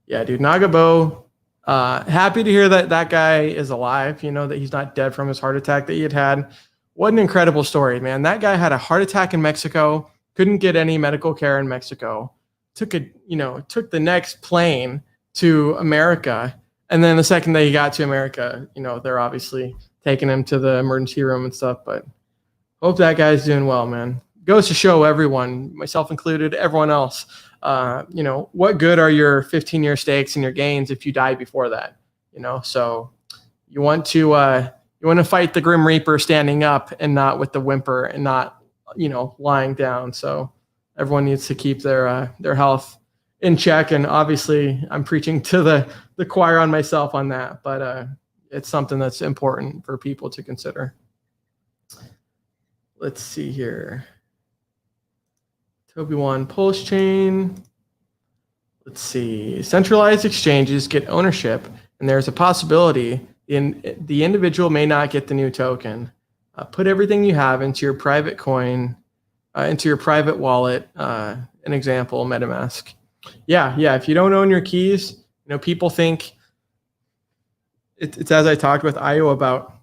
Yeah, dude, Nagabo, happy to hear that guy is alive, that he's not dead from his heart attack that he had. What an incredible story, man. That guy had a heart attack in Mexico, couldn't get any medical care in Mexico, took the next plane to America. And then the second that he got to America, they're obviously taking him to the emergency room and stuff, but hope that guy's doing well, man. Goes to show everyone, myself included, everyone else, what good are your 15-year stakes and your gains if you die before that, So you want to fight the Grim Reaper standing up and not with the whimper and not, lying down. So everyone needs to keep their health in check. And obviously I'm preaching to the choir on myself on that, but it's something that's important for people to consider. Let's see here. Toby1 Pulse Chain. Let's see. Centralized exchanges get ownership, and there's a possibility The individual may not get the new token. Put everything you have into your private coin, into your private wallet. An example, MetaMask. Yeah. If you don't own your keys, people think it's as I talked with Io about.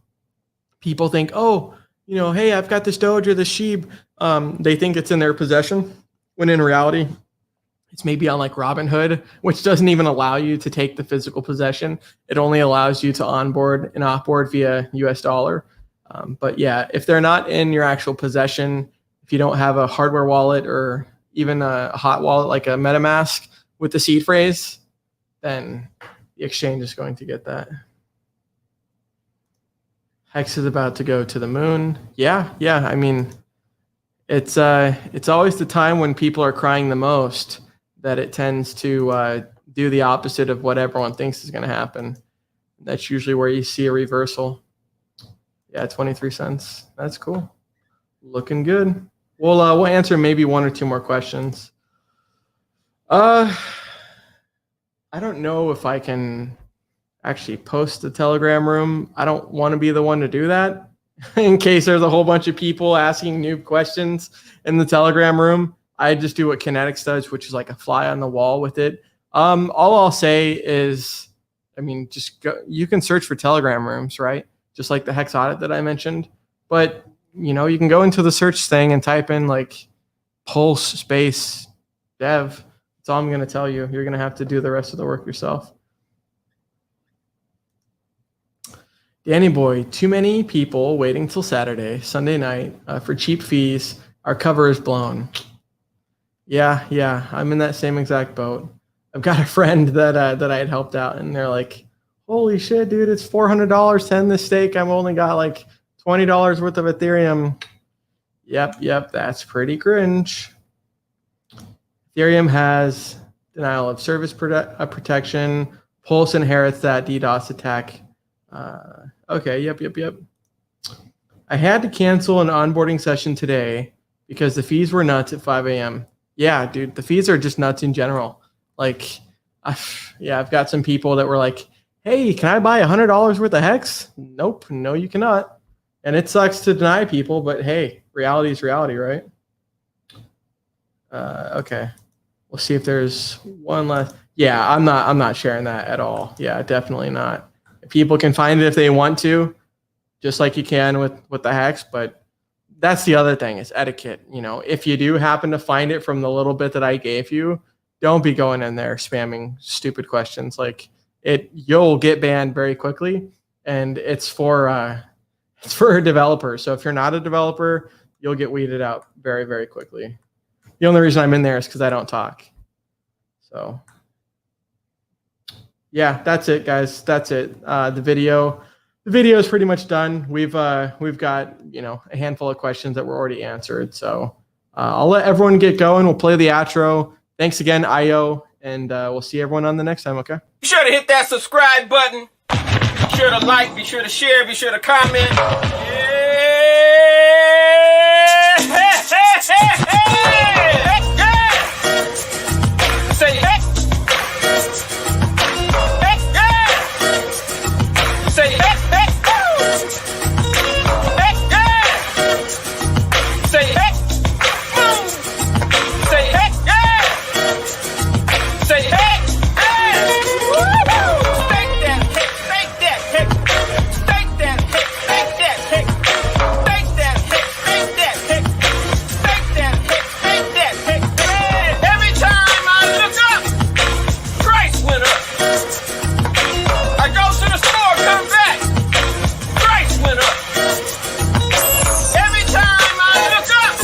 People think, oh, hey, I've got this Doge or this Sheeb. They think it's in their possession, when in reality, it's maybe on like Robinhood, which doesn't even allow you to take the physical possession. It only allows you to onboard and offboard via US dollar. But yeah, if they're not in your actual possession, if you don't have a hardware wallet or even a hot wallet like a MetaMask with the seed phrase, then the exchange is going to get that. Hex is about to go to the moon. Yeah. I mean, it's always the time when people are crying the most that it tends to do the opposite of what everyone thinks is going to happen. That's usually where you see a reversal. Yeah, 23 cents. That's cool. Looking good. We'll answer maybe one or two more questions. I don't know if I can actually post the Telegram room. I don't want to be the one to do that in case there's a whole bunch of people asking new questions in the Telegram room. I just do what Kinetics does, which is like a fly on the wall with it. All I'll say is, just go, you can search for Telegram rooms, right? Just like the Hex Audit that I mentioned. But, you can go into the search thing and type in like Pulse space dev. That's all I'm going to tell you. You're going to have to do the rest of the work yourself. Danny boy, too many people waiting till Sunday night for cheap fees. Our cover is blown. Yeah, I'm in that same exact boat. I've got a friend that I had helped out, and they're like, "Holy shit, dude! It's $400 to end this stake. I've only got like $20 worth of Ethereum." Yep, that's pretty cringe. Ethereum has denial of service protection. Pulse inherits that DDoS attack. Okay, yep. I had to cancel an onboarding session today because the fees were nuts at 5 a.m. Yeah, dude, the fees are just nuts in general. Like, I've got some people that were like, hey, can I buy $100 worth of Hex? Nope, no, you cannot. And it sucks to deny people, but hey, reality is reality, right? Okay, we'll see if there's one last. Yeah, I'm not sharing that at all. Yeah, definitely not. People can find it if they want to, just like you can with the Hex, but that's the other thing is etiquette. If you do happen to find it from the little bit that I gave you, don't be going in there spamming stupid questions. Like you'll get banned very quickly, and it's for a developer. So if you're not a developer, you'll get weeded out very, very quickly. The only reason I'm in there is because I don't talk. So yeah, that's it, guys. That's it. The video is pretty much done. We've got a handful of questions that were already answered. So I'll let everyone get going. We'll play the outro. Thanks again, Io, and we'll see everyone on the next time. Okay. Be sure to hit that subscribe button. Be sure to like. Be sure to share. Be sure to comment. Say heck. Say heck, heck, heck, yeah. Say heck, boom. Say heck, yeah. Say heck, yeah. Woo-hoo. Stake that heck, stake that heck. Stake that heck, stake that heck. Stake that heck, stake that heck. Stake that heck, stake that heck. Yeah. Every time I look up, price went up. I go to the store, come back, price went up. Every time I look up,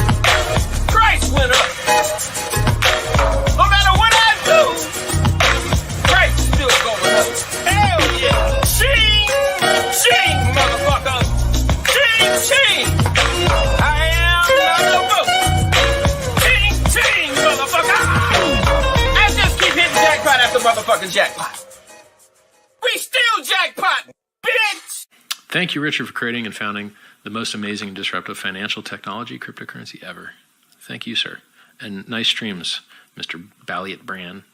price went up. No matter what I do, price is still going up. Hell yeah. Ching, ching, motherfucker. Ching, ching. I am the boat. Ching, ching, motherfucker. I just keep hitting jackpot after motherfucking jackpot. We still jackpot, bitch! Thank you, Richard, for creating and founding the most amazing and disruptive financial technology cryptocurrency ever. Thank you, sir. And nice streams, Mr. BallietBran.